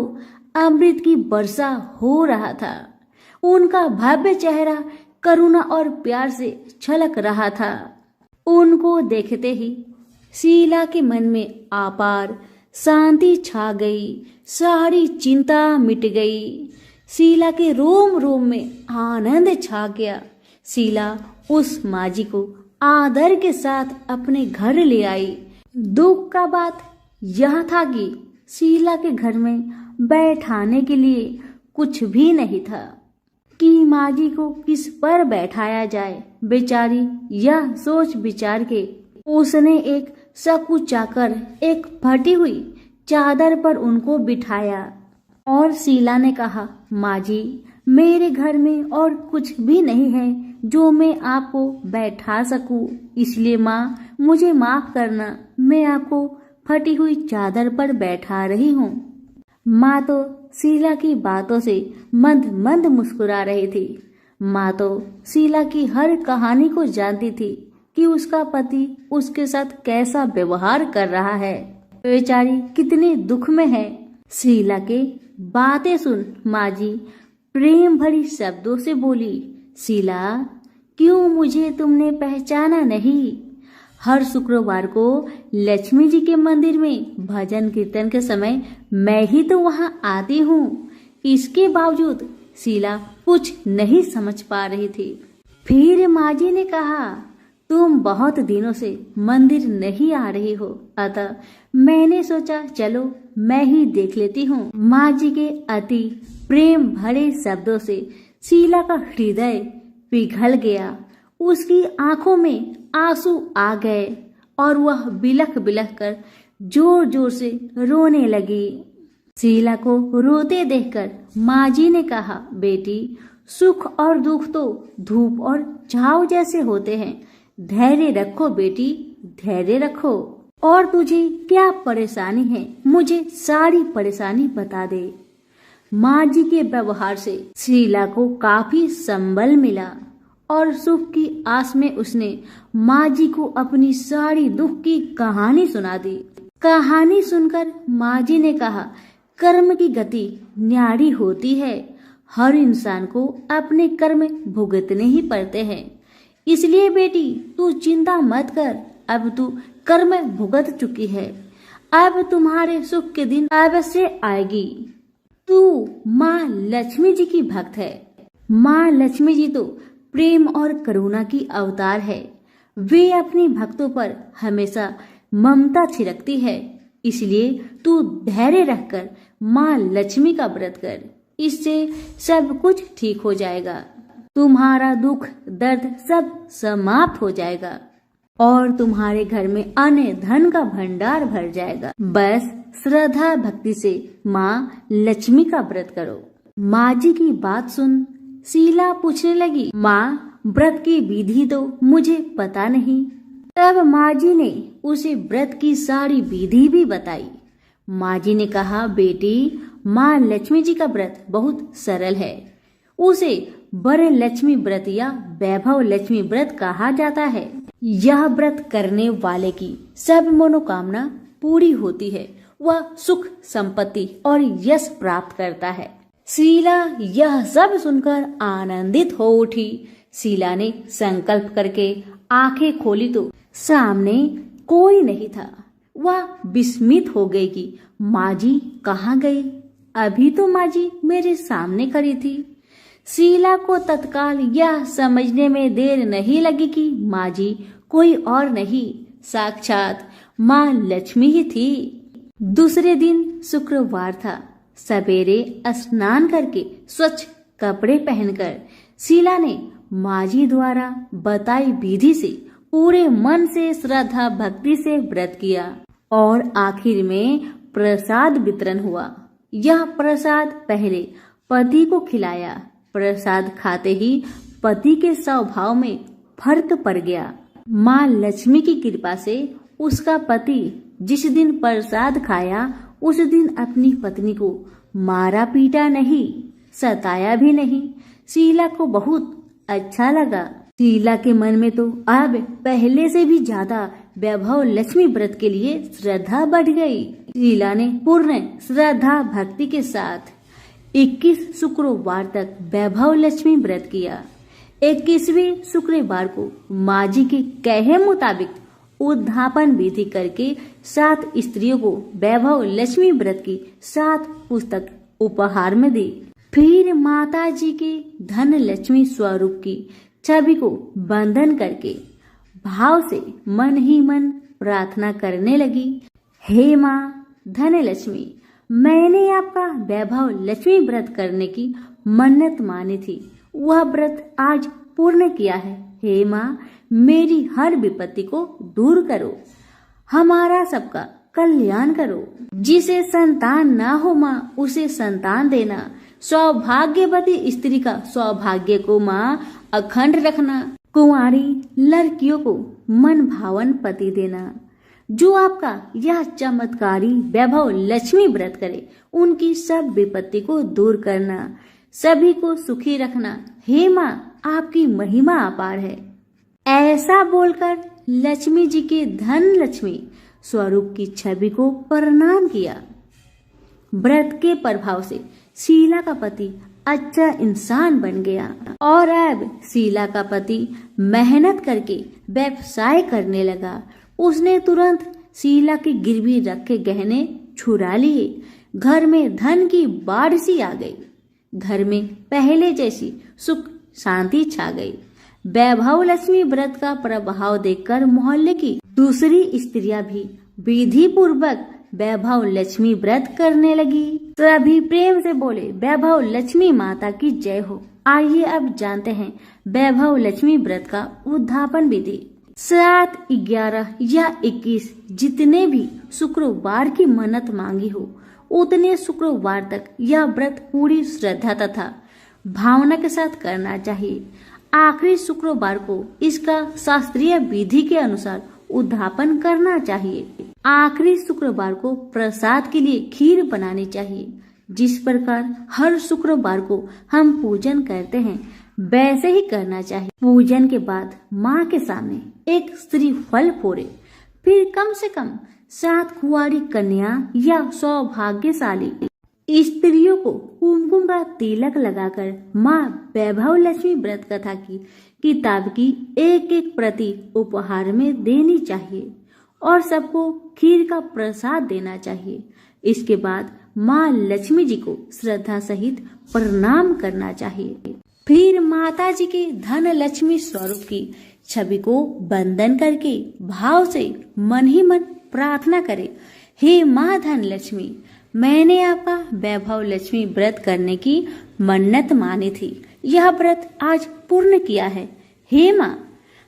अमृत की वर्षा हो रहा था। उनका भव्य चेहरा करुणा और प्यार से छलक रहा था। उनको देखते ही शीला के मन में अपार शांति छा गई, सारी चिंता मिट गई। शीला के रोम रोम में आनंद छा गया। शीला उस माजी को आदर के साथ अपने घर ले आई। दुख का बात यह था कि शीला के घर में बैठाने के लिए कुछ भी नहीं था कि माजी को किस पर बैठाया जाए। बेचारी यह सोच विचार के उसने एक सकुचाकर एक फटी हुई चादर पर उनको बिठाया और शीला ने कहा, माजी, मेरे घर में और कुछ भी नहीं है जो मैं आपको बैठा सकूं, इसलिए माँ मुझे माफ करना, मैं आपको फटी हुई चादर पर बैठा रही हूँ। माँ तो शीला की बातों से मंद मंद मुस्कुरा रही थी। माँ तो शीला की हर कहानी को जानती थी कि उसका पति उसके साथ कैसा व्यवहार कर रहा है। बेचारी कितने दुख में है। शीला के बातें सुन माजी प्रेम भरी शब्दों से बोली, शीला, क्यों मुझे तुमने पहचाना नहीं? हर शुक्रवार को लक्ष्मी जी के मंदिर में भजन कीर्तन के समय मैं ही तो वहां आती हूँ। इसके बावजूद शीला कुछ नहीं समझ पा रही थी। फिर माजी ने कहा, तुम बहुत दिनों से मंदिर नहीं आ रही हो, अतः मैंने सोचा चलो मैं ही देख लेती हूँ। माजी के अति प्रेम भरे शब्दों से शीला का हृदय पिघल गया। उसकी आंखों में आंसू आ गए और वह बिलख बिलख कर जोर जोर से रोने लगी। शीला को रोते देखकर माजी ने कहा, बेटी, सुख और दुख तो धूप और छाव जैसे होते हैं। धैर्य रखो बेटी, धैर्य रखो। और तुझे क्या परेशानी है, मुझे सारी परेशानी बता दे। माजी के व्यवहार से शीला को काफी संबल मिला और सुख की आस में उसने माजी को अपनी सारी दुख की कहानी सुना दी। कहानी सुनकर माजी ने कहा, कर्म की गति न्यारी होती है। हर इंसान को अपने कर्म भुगतने ही पड़ते हैं। इसलिए बेटी, तू चिंता मत कर, अब तू कर्म भुगत चुकी है। अब तुम्हारे सुख के दिन अवश्य आएगी। तू माँ लक्ष्मी जी की भक्त है। माँ लक्ष्मी जी तो प्रेम और करुणा की अवतार है। वे अपनी भक्तों पर हमेशा ममता छिड़कती है। इसलिए तू धैर्य रखकर माँ लक्ष्मी का व्रत कर, इससे सब कुछ ठीक हो जाएगा। तुम्हारा दुख दर्द सब समाप्त हो जाएगा और तुम्हारे घर में अन्न धन का भंडार भर जाएगा। बस श्रद्धा भक्ति से माँ लक्ष्मी का व्रत करो। माँ जी की बात सुन शीला पूछने लगी, माँ, व्रत की विधि तो मुझे पता नहीं। तब माँ जी ने उसे व्रत की सारी विधि भी बताई। माँ जी ने कहा, बेटी, माँ लक्ष्मी जी का व्रत बहुत सरल है। उसे वर लक्ष्मी व्रत या वैभव लक्ष्मी व्रत कहा जाता है। यह व्रत करने वाले की सब मनोकामना पूरी होती है। वह सुख संपत्ति और यश प्राप्त करता है। शीला यह सब सुनकर आनंदित हो उठी। शीला ने संकल्प करके आंखें खोली तो सामने कोई नहीं था। वह विस्मित हो गई कि माँ जी कहाँ गई? अभी तो माँ जी मेरे सामने खड़ी थी। शीला को तत्काल यह समझने में देर नहीं लगी कि माँ जी कोई और नहीं, साक्षात माँ लक्ष्मी ही थी। दूसरे दिन शुक्रवार था। सवेरे स्नान करके स्वच्छ कपड़े पहनकर शीला ने माँ जी द्वारा बताई विधि से पूरे मन से श्रद्धा भक्ति से व्रत किया और आखिर में प्रसाद वितरण हुआ। यह प्रसाद पहले पति को खिलाया। प्रसाद खाते ही पति के स्वभाव में फर्क पड़ गया। माँ लक्ष्मी की कृपा से उसका पति जिस दिन प्रसाद खाया उस दिन अपनी पत्नी को मारा पीटा नहीं, सताया भी नहीं। शीला को बहुत अच्छा लगा। शीला के मन में तो अब पहले से भी ज्यादा वैभव लक्ष्मी व्रत के लिए श्रद्धा बढ़ गई। शीला ने पूर्ण श्रद्धा भक्ति के साथ 21 शुक्रवार तक वैभव लक्ष्मी व्रत किया। 21वें शुक्रवार को माँ जी के कहे मुताबिक उद्धापन विधि करके 7 स्त्रियों को वैभव लक्ष्मी व्रत की 7 पुस्तक उपहार में दी। फिर माता जी के धन लक्ष्मी स्वरूप की छवि को बंधन करके भाव से मन ही मन प्रार्थना करने लगी। हे माँ धन लक्ष्मी, मैंने आपका वैभव लक्ष्मी व्रत करने की मन्नत मानी थी, वह व्रत आज पूर्ण किया है। हे माँ, मेरी हर विपत्ति को दूर करो, हमारा सबका कल्याण करो। जिसे संतान ना हो माँ, उसे संतान देना। सौभाग्यवती स्त्री का सौभाग्य को माँ अखंड रखना। कुंवारी लड़कियों को मन भावन पति देना। जो आपका यह चमत्कारी वैभव लक्ष्मी व्रत करे, उनकी सब विपत्ति को दूर करना, सभी को सुखी रखना। हे माँ, आपकी महिमा अपार है। ऐसा बोलकर लक्ष्मी जी के धन लक्ष्मी स्वरूप की छवि को प्रणाम किया। व्रत के प्रभाव से शीला का पति अच्छा इंसान बन गया और अब शीला का पति मेहनत करके व्यवसाय करने लगा। उसने तुरंत शीला के गिरवी रखे गहने छुड़ा लिए। घर में धन की बाढ़ सी आ गई। घर में पहले जैसी सुख शांति छा गई। वैभव लक्ष्मी व्रत का प्रभाव देखकर मोहल्ले की दूसरी स्त्रियां भी विधि पूर्वक वैभव लक्ष्मी व्रत करने लगी। सभी प्रेम से बोले, वैभव लक्ष्मी माता की जय हो। आइए अब जानते हैं वैभव लक्ष्मी व्रत का उद्धापन विधि। 7, 11 या 21 जितने भी शुक्रवार की मन्नत मांगी हो, उतने शुक्रवार तक यह व्रत पूरी श्रद्धा तथा भावना के साथ करना चाहिए। आखिरी शुक्रवार को इसका शास्त्रीय विधि के अनुसार उद्धापन करना चाहिए। आखिरी शुक्रवार को प्रसाद के लिए खीर बनानी चाहिए। जिस प्रकार हर शुक्रवार को हम पूजन करते हैं, वैसे ही करना चाहिए। पूजन के बाद माँ के सामने एक श्रीफल फोड़े। फिर कम से कम 7 कुंवारी कन्या या सौभाग्यशाली स्त्रियों को कुमकुम का तिलक लगाकर माँ वैभव लक्ष्मी व्रत कथा की किताब की एक प्रति उपहार में देनी चाहिए और सबको खीर का प्रसाद देना चाहिए। इसके बाद माँ लक्ष्मी जी को श्रद्धा सहित प्रणाम करना चाहिए। फिर माता जी के धन लक्ष्मी स्वरूप की छवि को बंधन करके भाव से मन ही मन प्रार्थना करे, हे माँ धन लक्ष्मी, मैंने आपका वैभव लक्ष्मी व्रत करने की मन्नत मानी थी, यह व्रत आज पूर्ण किया है। हे माँ,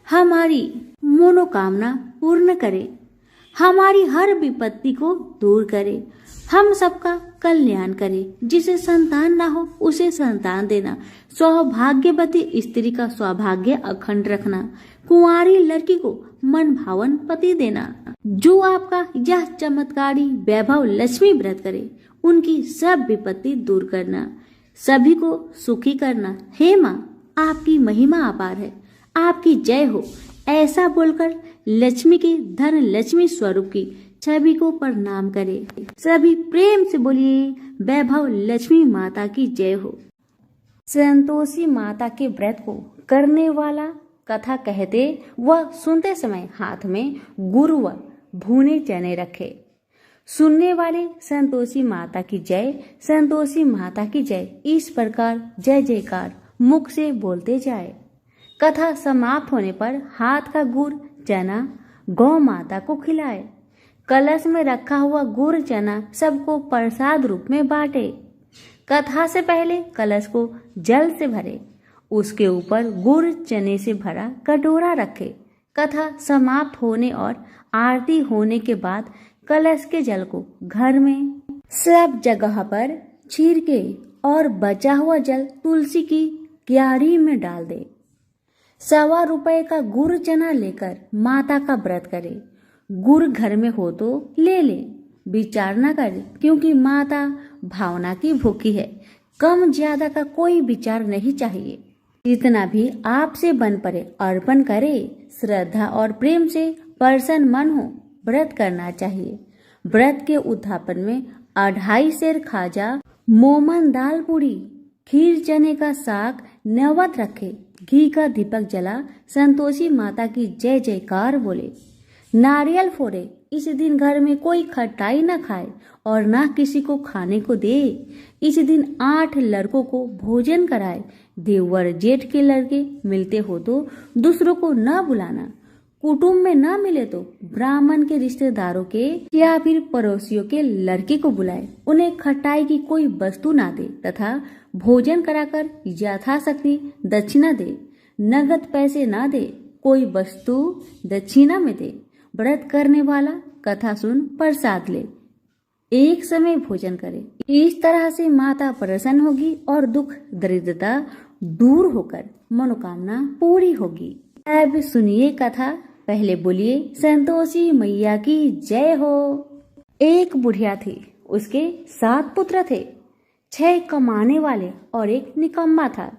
हमारी मनोकामना पूर्ण करे, हमारी हर विपत्ति को दूर करे, हम सबका कल्याण करे। जिसे संतान ना हो, उसे संतान देना। सौभाग्यवती स्त्री का सौभाग्य अखंड रखना। कुंवारी लड़की को मन भावन पति देना। जो आपका यह चमत्कारी वैभव लक्ष्मी व्रत करे, उनकी सब विपत्ति दूर करना, सभी को सुखी करना। हे माँ, आपकी महिमा अपार है, आपकी जय हो। ऐसा बोलकर लक्ष्मी के धन लक्ष्मी स्वरूप की छवि को प्रणाम करे। सभी प्रेम से बोलिए, वैभव लक्ष्मी माता की जय हो। संतोषी माता के व्रत को करने वाला कथा कहते व सुनते समय हाथ में गुड़ व भुने चने रखे। सुनने वाले संतोषी माता की जय, संतोषी माता की जय, इस प्रकार जय जयकार मुख से बोलते जाए। कथा समाप्त होने पर हाथ का गुड़ चना गौ माता को खिलाए। कलश में रखा हुआ गुड़ चना सबको प्रसाद रूप में बांटे। कथा से पहले कलश को जल से भरे, उसके ऊपर गुड़ चने से भरा कटोरा रखे। कथा समाप्त होने और आरती होने के बाद कलश के जल को घर में सब जगह पर छिड़के और बचा हुआ जल तुलसी की क्यारी में डाल दे। 1.25 रुपए का गुड़ चना लेकर माता का व्रत करे। गुड़ घर में हो तो ले ले, विचार न करे, क्योंकि माता भावना की भूखी है। कम ज्यादा का कोई विचार नहीं चाहिए। जितना भी आपसे बन पड़े अर्पण करे। श्रद्धा और प्रेम से प्रसन्न मन हो व्रत करना चाहिए। व्रत के उद्यापन में 2.5 सेर खाजा, मोमन दाल पूरी, खीर चने का साग नैवेद्य रखे, घी का दीपक जला संतोषी माता की जय जयकार बोले, नारियल फोड़े। इस दिन घर में कोई खटाई न खाए और ना किसी को खाने को दे। इस दिन 8 लड़कों को भोजन कराए। देवर जेठ के लड़के मिलते हो तो दूसरों को न बुलाना। कुटुंब में न मिले तो ब्राह्मण के रिश्तेदारों के या फिर पड़ोसियों के लड़के को बुलाए। उन्हें खटाई की कोई वस्तु ना दे तथा भोजन कराकर यथाशक्ति दक्षिणा दे। नगद पैसे ना दे, कोई वस्तु दक्षिणा में दे। व्रत करने वाला कथा सुन प्रसाद ले, एक समय भोजन करे। इस तरह से माता प्रसन्न होगी और दुख दरिद्रता दूर होकर मनोकामना पूरी होगी। अब सुनिए कथा। पहले बोलिए संतोषी मैया की जय हो। एक बुढ़िया थी, उसके 7 पुत्र थे। 6 कमाने वाले और एक निकम्मा था।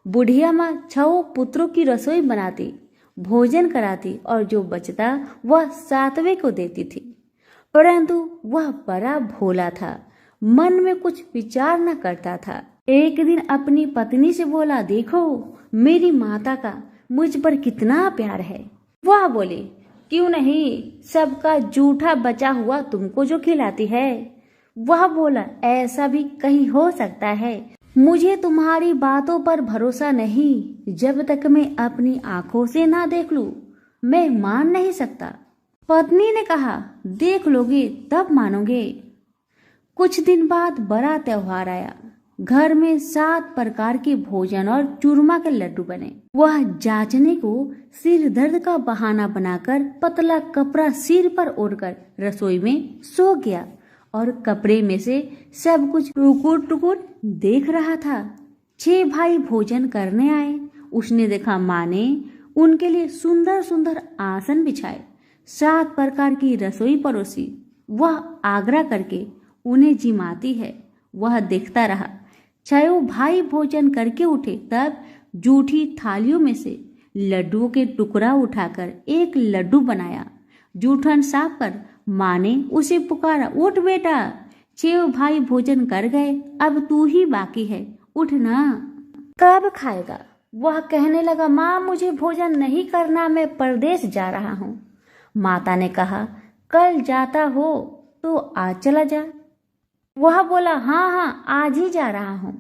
बुढ़िया माँ 6 पुत्रों की रसोई बनाती, भोजन कराती और जो बचता वह 7वें को देती थी। परंतु वह बड़ा भोला था, मन में कुछ विचार न करता था। एक दिन अपनी पत्नी से बोला, देखो मेरी माता का मुझ पर कितना प्यार है। वह बोली, क्यों नहीं, सबका जूठा बचा हुआ तुमको जो खिलाती है। वह बोला, ऐसा भी कहीं हो सकता है। मुझे तुम्हारी बातों पर भरोसा नहीं। जब तक मैं अपनी आंखों से ना देख लूं, मैं मान नहीं सकता। पत्नी ने कहा, देख लोगे तब मानोगे। कुछ दिन बाद बड़ा त्योहार आया। घर में 7 प्रकार के भोजन और चूरमा के लड्डू बने। वह जांचने को सिर दर्द का बहाना बनाकर पतला कपड़ा सिर पर ओढ़कर रसोई में सो गया और कपड़े में से सब कुछ टुकुर टुकुर देख रहा था। 6 भाई भोजन करने आए। उसने देखा माँ ने उनके लिए सुंदर सुंदर आसन बिछाए, 7 प्रकार की रसोई परोसी। वह आग्रह करके उन्हें जिमाती है। वह देखता रहा। 6 भाई भोजन करके उठे, तब जूठी थालियों में से लड्डुओं के टुकड़ा उठाकर एक लड्डू बनाया। जूठन साफ कर माँ ने उसे पुकारा, उठ बेटा, 6 भाई भोजन कर गए, अब तू ही बाकी है, उठ ना। कब खाएगा? वह कहने लगा, माँ मुझे भोजन नहीं करना, मैं परदेश जा रहा हूँ। माता ने कहा, कल जाता हो तो आज चला जा। वह बोला, हाँ हाँ आज ही जा रहा हूँ।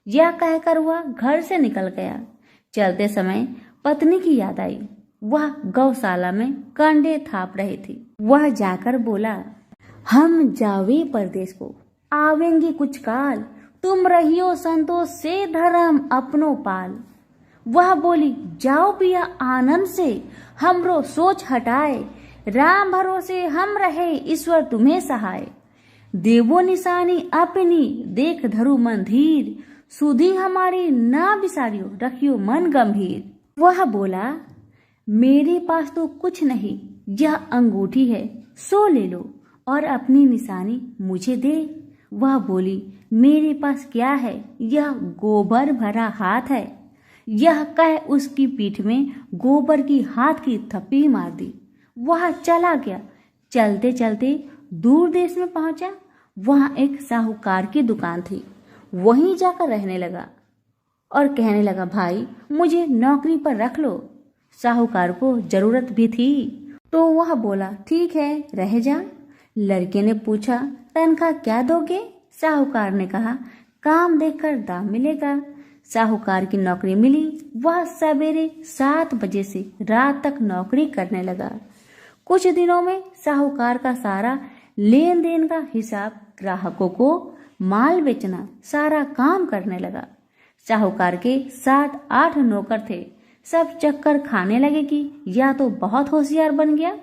यह कहकर वह घर से निकल गया। चलते समय पत्नी की याद आई। वह गौशाला में कंडे थाप रही थी। वह जाकर बोला, हम जावे परदेश को, आवेंगे कुछ काल, तुम रहियो संतोष से धर्म अपनो पाल। वह बोली, जाओ पिया आनंद से, हमरो सोच हटाए, राम भरोसे हम रहे, ईश्वर तुम्हें सहाय। देवो निशानी अपनी, देख धरु मन धीर, सुधी हमारी ना बिसारियो, रखियो मन गंभीर। वह बोला, मेरे पास तो कुछ नहीं, यह अंगूठी है, सो ले लो और अपनी निशानी मुझे दे। वह बोली, मेरे पास क्या है, यह गोबर भरा हाथ है। यह कह उसकी पीठ में गोबर की हाथ की थप्पी मार दी। वह चला गया। चलते चलते दूर देश में पहुंचा। वहां एक साहूकार की दुकान थी। वहीं जाकर रहने लगा और कहने लगा, भाई मुझे नौकरी पर रख लो। साहूकार को जरूरत भी थी तो वह बोला, ठीक है रह जा। लड़के ने पूछा, तनख्वाह क्या दोगे? साहूकार ने कहा, काम देखकर दाम मिलेगा। साहूकार की नौकरी मिली। वह सवेरे 7 बजे से रात तक नौकरी करने लगा। कुछ दिनों में साहूकार का सारा लेन देन का हिसाब, ग्राहकों को माल बेचना, सारा काम करने लगा। साहूकार के 7-8 नौकर थे। सब चक्कर खाने लगे कि या तो बहुत होशियार बन गया।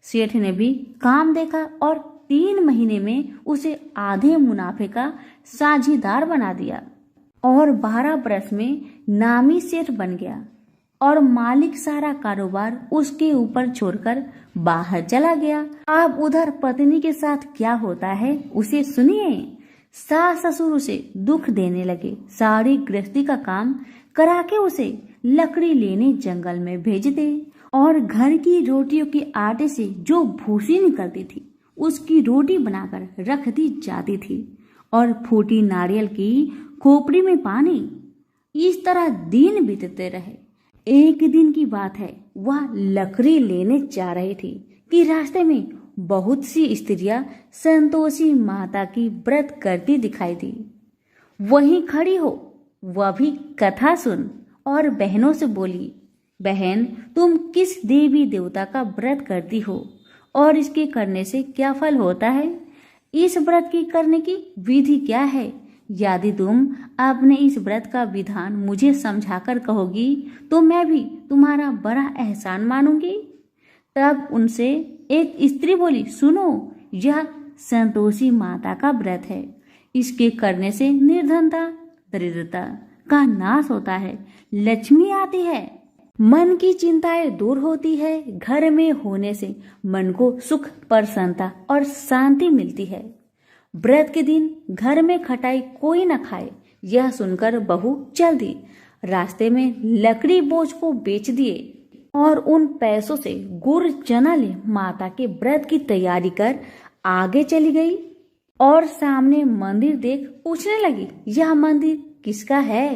सेठ ने भी काम देखा और 3 महीने में उसे आधे मुनाफे का साझीदार बना दिया और 12 बरस में नामी सेठ बन गया और मालिक सारा कारोबार उसके ऊपर छोड़कर बाहर चला गया। अब उधर पत्नी के साथ क्या होता है उसे सुनिए। सास ससुर उसे दुख देने लगे। सारी गृहस्थी का काम करा के उसे लकड़ी लेने जंगल में भेजते और घर की रोटियों के आटे से जो भूसी निकलती थी उसकी रोटी बनाकर रख दी जाती थी और फूटी नारियल की खोपड़ी में पानी। इस तरह दिन बीतते रहे। एक दिन की बात है, वह लकड़ी लेने जा रही थी कि रास्ते में बहुत सी स्त्रियां संतोषी माता की व्रत करती दिखाई दी। वहीं खड़ी हो वह भी कथा सुन और बहनों से बोली, बहन तुम किस देवी देवता का व्रत करती हो और इसके करने से क्या फल होता है? इस व्रत की करने की विधि क्या है? यदि तुम अपने इस व्रत का विधान मुझे समझाकर कहोगी तो मैं भी तुम्हारा बड़ा एहसान मानूंगी। तब उनसे एक स्त्री बोली, सुनो, यह संतोषी माता का व्रत है। इसके करने से निर्धनता दरिद्रता का नाश होता है, लक्ष्मी आती है, मन की चिंताएं दूर होती है, घर में होने से मन को सुख प्रसन्नता और शांति मिलती है। व्रत के दिन घर में खटाई कोई न खाए। यह सुनकर बहू चल दी। रास्ते में लकड़ी बोझ को बेच दिए और उन पैसों से गुड़ चना ले माता के व्रत की तैयारी कर आगे चली गई और सामने मंदिर देख पूछने लगी, यह मंदिर किसका है?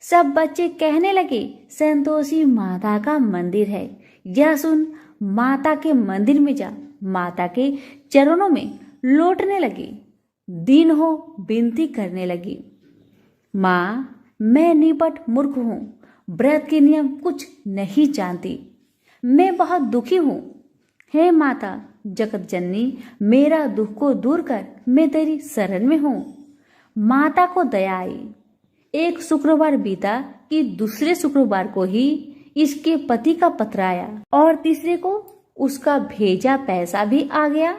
सब बच्चे कहने लगे, संतोषी माता का मंदिर है। यह सुन माता के मंदिर में जा माता के चरणों में लौटने लगी। दिन हो विनती करने लगी, माँ मैं निपट मूर्ख हूँ, व्रत के नियम कुछ नहीं जानती, मैं बहुत दुखी हूँ। हे माता जगत जननी, मेरा दुख को दूर कर, मैं तेरी शरण में हूँ। माता को दया आई। एक शुक्रवार बीता कि दूसरे शुक्रवार को ही इसके पति का पत्र आया और तीसरे को उसका भेजा पैसा भी आ गया।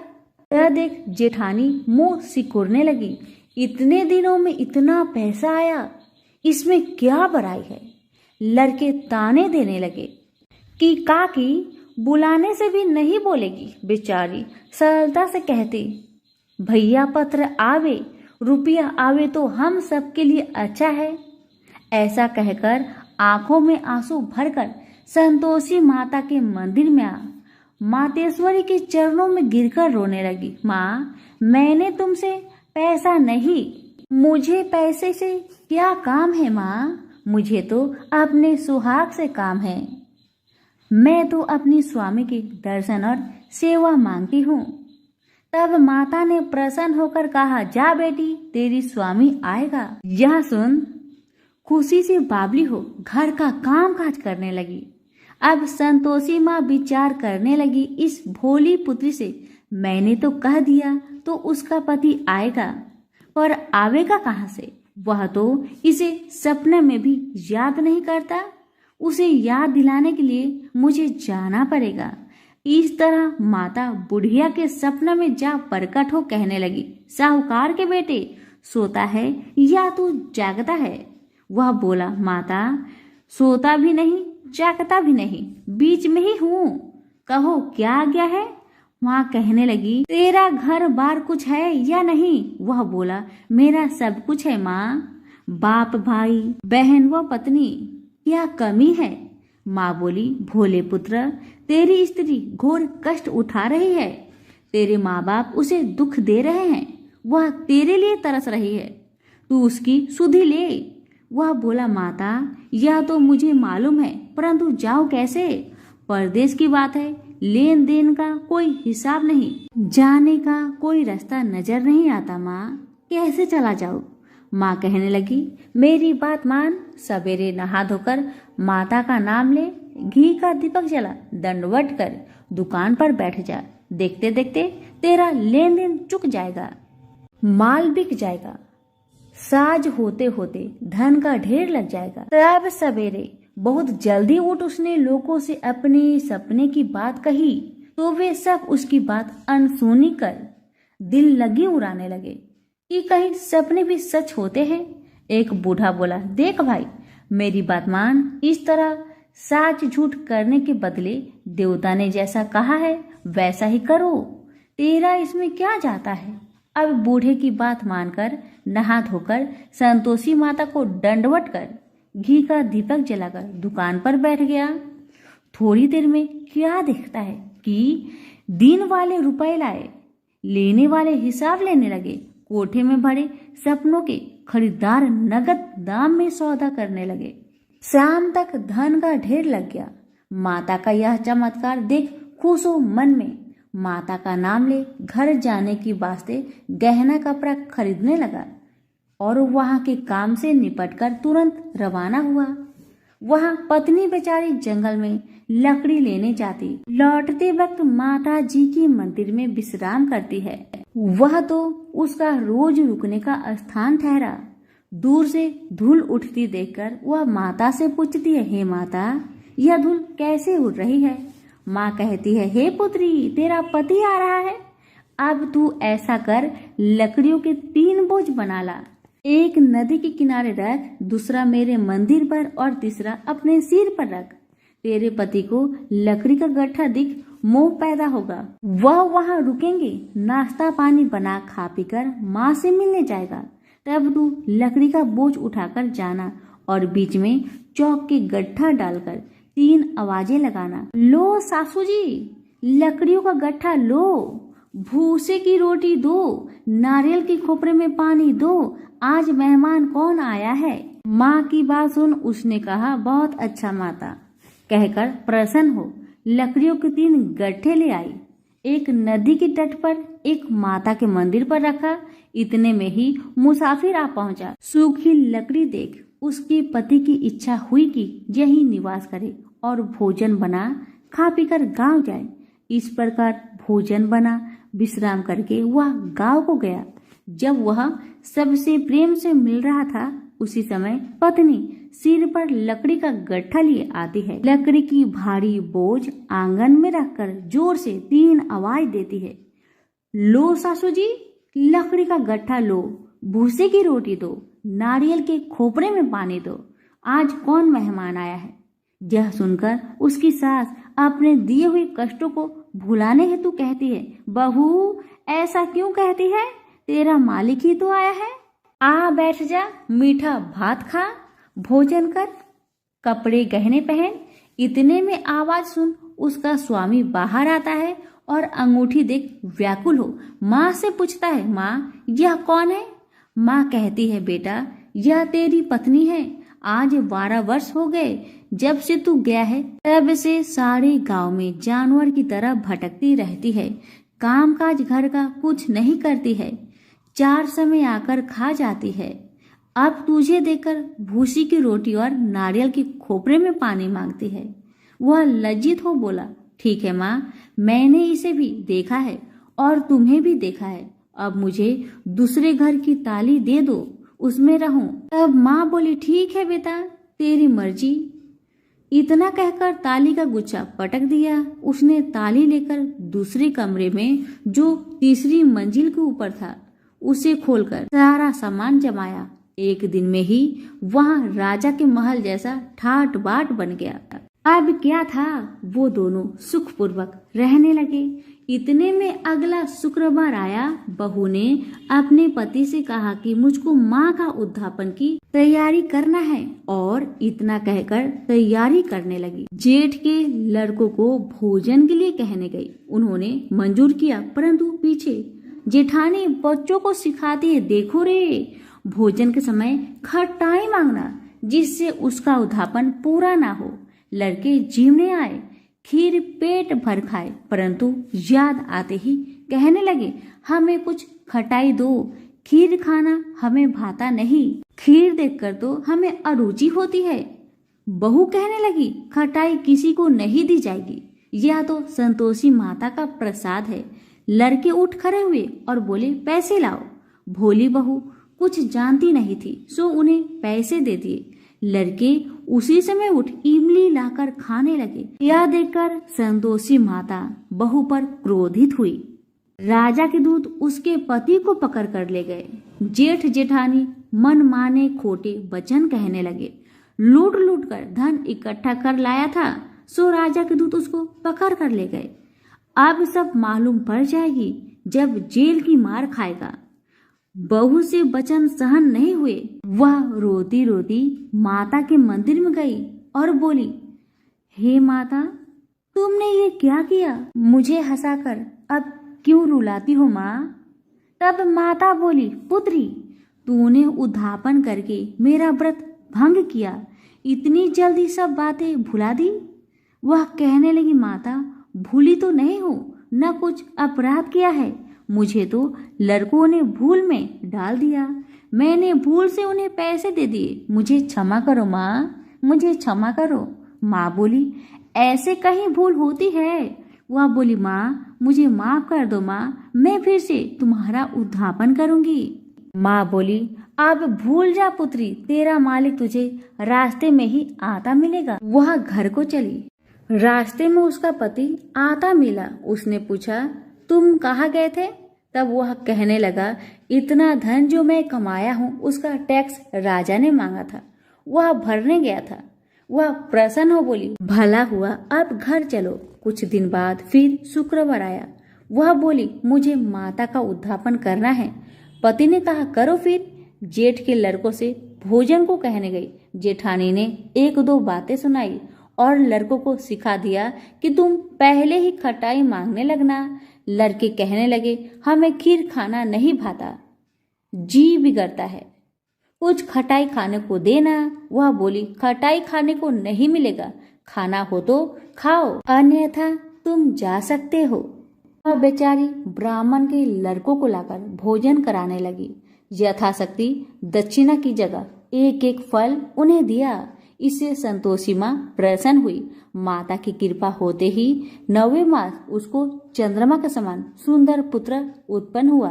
यह देख जेठानी मुंह सिकुड़ने लगी, इतने दिनों में इतना पैसा आया, इसमें क्या बुराई है? लड़के ताने देने लगे कि काकी बुलाने से भी नहीं बोलेगी। बेचारी सरलता से कहती, भैया पत्र आवे रुपया आवे तो हम सबके लिए अच्छा है। ऐसा कहकर आंखों में आंसू भरकर संतोषी माता के मंदिर में आ मातेश्वरी के चरणों में गिरकर रोने लगी। माँ मैंने तुमसे पैसा नहीं, मुझे पैसे से क्या काम है माँ, मुझे तो अपने सुहाग से काम है। मैं तो अपनी स्वामी के दर्शन और सेवा मांगती हूँ। तब माता ने प्रसन्न होकर कहा, जा बेटी तेरी स्वामी आएगा। यह सुन खुशी से बावली हो घर का काम काज करने लगी। अब संतोषी माँ विचार करने लगी, इस भोली पुत्री से मैंने तो कह दिया तो उसका पति आएगा, पर आवेगा कहाँ से? वह तो इसे सपने में भी याद नहीं करता। उसे याद दिलाने के लिए मुझे जाना पड़ेगा। इस तरह माता बुढ़िया के सपने में जा प्रकट हो कहने लगी, साहूकार के बेटे सोता है या तू जागता है? वह बोला, माता सोता भी नहीं जागता भी नहीं, बीच में ही हूँ, कहो क्या आज्ञा है? वहाँ कहने लगी, तेरा घर बार कुछ है या नहीं? वह बोला, मेरा सब कुछ है माँ, बाप भाई बहन व पत्नी, क्या कमी है? माँ बोली, भोले पुत्र तेरी स्त्री घोर कष्ट उठा रही है, तेरे माँ बाप उसे दुख दे रहे हैं, वह तेरे लिए तरस रही है, तू उसकी सुधि ले। वह बोला, माता यह तो मुझे मालूम है, परंतु जाओ कैसे? परदेश की बात है, लेन देन का कोई हिसाब नहीं, जाने का कोई रास्ता नजर नहीं आता माँ, कैसे चला जाऊँ? माँ कहने लगी, मेरी बात मान, सवेरे नहा धोकर माता का नाम ले, घी का दीपक जला, दंडवत कर दुकान पर बैठ जा, देखते देखते तेरा लेन देन चुक जाएगा, माल बिक जाएगा, साज होते होते धन का ढेर लग जाएगा। तब सवेरे बहुत जल्दी उठ उसने लोगों से अपने सपने की बात कही तो वे सब उसकी बात अनसुनी कर दिल लगी उड़ाने लगे कि कहीं सपने भी सच होते हैं। एक बूढ़ा बोला, देख भाई मेरी बात मान, इस तरह साच झूठ करने के बदले देवता ने जैसा कहा है वैसा ही करो, तेरा इसमें क्या जाता है? अब बूढ़े की बात मानकर नहा धोकर संतोषी माता को दंडवत कर घी का दीपक जलाकर दुकान पर बैठ गया। थोड़ी देर में क्या देखता है कि दिन वाले रुपए लाए, लेने वाले हिसाब लेने लगे। कोठे में भरे सपनों के खरीदार नगद दाम में सौदा करने लगे। शाम तक धन का ढेर लग गया। माता का यह चमत्कार देख खुश हो मन में माता का नाम ले घर जाने की वास्ते गहना कपड़ा खरीदने लगा और वहां के काम से निपटकर तुरंत रवाना हुआ। वहां पत्नी बेचारी जंगल में लकड़ी लेने जाती। लौटते वक्त माता जी की मंदिर में विश्राम करती है। वह तो उसका रोज रुकने का स्थान ठहरा। दूर से धूल उठती देखकर वह माता से पूछती है, हे माता, यह धूल कैसे उड़ रही है? माँ कहती है, हे पुत्री, तेरा पति आ रहा है। अब तू ऐसा कर, लकड़ियों के 3 बोझ बना ला। एक नदी के किनारे रख, दूसरा मेरे मंदिर पर और तीसरा अपने सिर पर रख। तेरे पति को लकड़ी का गट्ठा दिख मोह पैदा होगा। वह वहां रुकेंगे, नाश्ता पानी बना खा पीकर माँ से मिलने जाएगा। तब तू लकड़ी का बोझ उठाकर जाना और बीच में चौक के गट्ठा डालकर 3 आवाजें लगाना। लो सासू जी, लकड़ियों का गट्ठा लो, भूसे की रोटी दो, नारियल के खोपरे में पानी दो, आज मेहमान कौन आया है? माँ की बात सुन उसने कहा, बहुत अच्छा माता, कहकर प्रसन्न हो लकड़ियों के 3 गट्ठे ले आई। एक नदी के तट पर, एक माता के मंदिर पर रखा। इतने में ही मुसाफिर आ पहुंचा। सूखी लकड़ी देख उसके पति की इच्छा हुई कि यही निवास करे और भोजन बना खा पीकर गांव जाए। इस प्रकार भोजन बना विश्राम करके वह गांव को गया। जब वह सबसे प्रेम से मिल रहा था, उसी समय पत्नी सिर पर लकड़ी का गट्ठा लिए आती है। लकड़ी की भारी बोझ आंगन में रखकर जोर से 3 आवाज देती है। लो सासू जी, लकड़ी का गट्ठा लो, भूसे की रोटी दो, नारियल के खोपरे में पानी दो, आज कौन मेहमान आया है? यह सुनकर उसकी सास अपने दिए हुए कष्टों को भुलाने हेतु कहती है, बहू ऐसा क्यों कहती है? तेरा मालिक ही तो आया है। आ बैठ जा, मीठा भात खा, भोजन कर, कपड़े गहने पहन। इतने में आवाज सुन उसका स्वामी बाहर आता है और अंगूठी देख व्याकुल हो माँ से पूछता है, माँ यह कौन है? माँ कहती है, बेटा यह तेरी पत्नी है। आज 12 वर्ष हो गए जब से तू गया है, तब से सारे गांव में जानवर की तरह भटकती रहती है। काम काज घर का कुछ नहीं करती है, 4 समय आकर खा जाती है। अब तुझे देखकर भूसी की रोटी और नारियल के खोपरे में पानी मांगती है। वह लज्जित हो बोला, ठीक है माँ, मैंने इसे भी देखा है और तुम्हें भी देखा है। अब मुझे दूसरे घर की ताली दे दो, उसमें रहूं। तब माँ बोली, ठीक है बेटा, तेरी मर्जी। इतना कहकर ताली का गुच्छा पटक दिया। उसने ताली लेकर दूसरे कमरे में जो तीसरी मंजिल के ऊपर था उसे खोलकर सारा सामान जमाया। एक दिन में ही वहां राजा के महल जैसा ठाट बाट बन गया। अब क्या था, वो दोनों सुखपूर्वक रहने लगे। इतने में अगला शुक्रवार आया। बहू ने अपने पति से कहा कि मुझको माँ का उद्यापन की तैयारी करना है और इतना कहकर तैयारी करने लगी। जेठ के लड़कों को भोजन के लिए कहने गई। उन्होंने मंजूर किया, परंतु पीछे जेठानी बच्चों को सिखाती है, देखो रे, भोजन के समय खटाई मांगना जिससे उसका उद्यापन पूरा ना हो। लड़के जीवने आए, खीर पेट भर खाए, परंतु याद आते ही कहने लगे, हमें कुछ खटाई दो, खीर खाना हमें भाता नहीं, खीर देखकर तो हमें अरुचि होती है। बहू कहने लगी, खटाई किसी को नहीं दी जाएगी, यह तो संतोषी माता का प्रसाद है। लड़के उठ खड़े हुए और बोले, पैसे लाओ। भोली बहू कुछ जानती नहीं थी, सो उन्हें पैसे दे दिए। लड़के उसी समय उठ इमली लाकर खाने लगे। यह देखकर संतोषी माता बहू पर क्रोधित हुई। राजा के दूत उसके पति को पकड़ कर ले गए। जेठ जेठानी मन माने खोटे वचन कहने लगे। लूट लूट कर धन इकट्ठा कर लाया था, सो राजा के दूत उसको पकड़ कर ले गए। अब सब मालूम पड़ जाएगी जब जेल की मार खाएगा। बहू से वचन सहन नहीं हुए। वह रोती रोती माता के मंदिर में गई और बोली, हे माता, तुमने ये क्या किया? मुझे हंसाकर अब क्यों रुलाती हो माँ? तब माता बोली, पुत्री, तूने उद्धापन करके मेरा व्रत भंग किया, इतनी जल्दी सब बातें भुला दी? वह कहने लगी, माता, भूली तो नहीं हूँ, न कुछ अपराध किया है, मुझे तो लड़कों ने भूल में डाल दिया, मैंने भूल से उन्हें पैसे दे दिए, मुझे क्षमा करो माँ, मुझे क्षमा करो। माँ बोली, ऐसे कहीं भूल होती है? वह बोली, माँ, मुझे माफ कर दो माँ, मैं फिर से तुम्हारा उद्धापन करूंगी। माँ बोली, अब भूल जा पुत्री, तेरा मालिक तुझे रास्ते में ही आता मिलेगा। वह घर को चली। रास्ते में उसका पति आता मिला। उसने पूछा, तुम कहाँ गए थे? तब वह कहने लगा, इतना धन जो मैं कमाया हूँ उसका टैक्स राजा ने मांगा था, वह भरने गया था। वह प्रसन्न हो बोली, भला हुआ, अब घर चलो। कुछ दिन बाद फिर शुक्रवार आया। वह बोली, मुझे माता का उद्धापन करना है। पति ने कहा, करो फिर। जेठ के लड़कों से भोजन को कहने गई। जेठानी ने एक दो बातें सुनाई और लड़कों को सिखा दिया कि तुम पहले ही खटाई मांगने लगना। लड़के कहने लगे, हमें खीर खाना नहीं भाता, जी बिगड़ता है, कुछ खटाई खाने को देना। वह बोली, खटाई खाने को नहीं मिलेगा, खाना हो तो खाओ, अन्यथा तुम जा सकते हो। वह बेचारी ब्राह्मण के लड़कों को लाकर भोजन कराने लगी। यथाशक्ति दक्षिणा की जगह एक एक फल उन्हें दिया। इससे संतोषी माँ प्रसन्न हुई। माता की कृपा होते ही 9वें मास उसको चंद्रमा के समान सुंदर पुत्र उत्पन्न हुआ।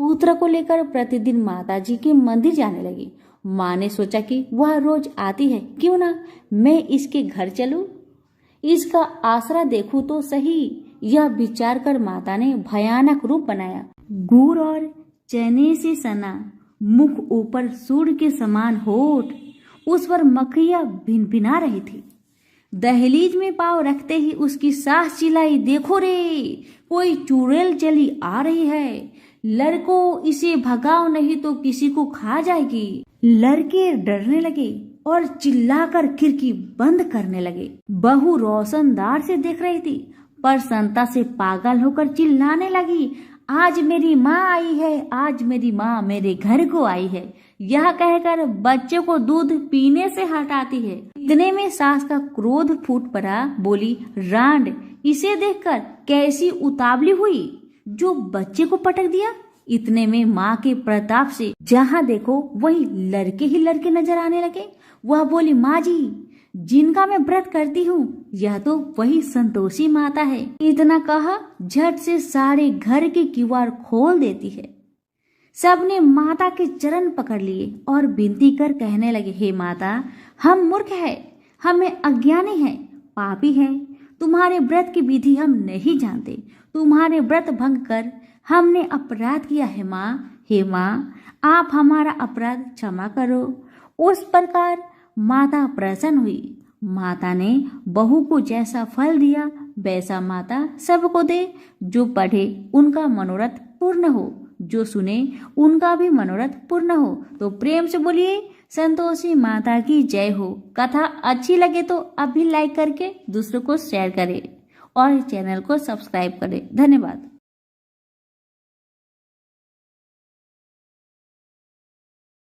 पुत्र को लेकर प्रतिदिन माता जी के मंदिर जाने लगी। माँ ने सोचा कि वह रोज आती है, क्यों ना मैं इसके घर चलूं, इसका आसरा देखूं तो सही। यह विचार कर माता ने भयानक रूप बनाया। गुड़ और चने से सना, मुख ऊपर सूर्य के समान होठ, उस पर मक्खियां भिनभिना रही थी। दहलीज में पांव रखते ही उसकी सास चिल्लाई, देखो रे, कोई चुड़ैल चली आ रही है, लड़कों इसे भगाओ नहीं तो किसी को खा जाएगी। लड़के डरने लगे और चिल्लाकर खिड़की बंद करने लगे। बहू रोशनदार से देख रही थी, प्रसन्नता से पागल होकर चिल्लाने लगी, आज मेरी माँ आई है, आज मेरी माँ मेरे घर को आई है। यह कहकर बच्चे को दूध पीने से हटाती है। इतने में सास का क्रोध फूट पड़ा। बोली, रांड, इसे देखकर कैसी उतावली हुई जो बच्चे को पटक दिया। इतने में माँ के प्रताप से जहाँ देखो वही लड़के ही लड़के नजर आने लगे। वह बोली, माँ जी, जिनका मैं व्रत करती हूँ यह तो वही संतोषी माता है। इतना कहा झट से सारे घर के किवाड़ खोल देती है। सबने माता के चरण पकड़ लिए और विनती कर कहने लगे, हे माता, हम मूर्ख है, हमें अज्ञानी है, पापी है, तुम्हारे व्रत की विधि हम नहीं जानते, तुम्हारे व्रत भंग कर हमने अपराध किया है माँ। हे माँ, आप हमारा अपराध क्षमा करो। उस प्रकार माता प्रसन्न हुई। माता ने बहू को जैसा फल दिया वैसा माता सबको दे। जो पढ़े उनका मनोरथ पूर्ण हो, जो सुने उनका भी मनोरथ पूर्ण हो। तो प्रेम से बोलिए, संतोषी माता की जय हो। कथा अच्छी लगे तो अभी लाइक करके दूसरों को शेयर करें और चैनल को सब्सक्राइब करें। धन्यवाद।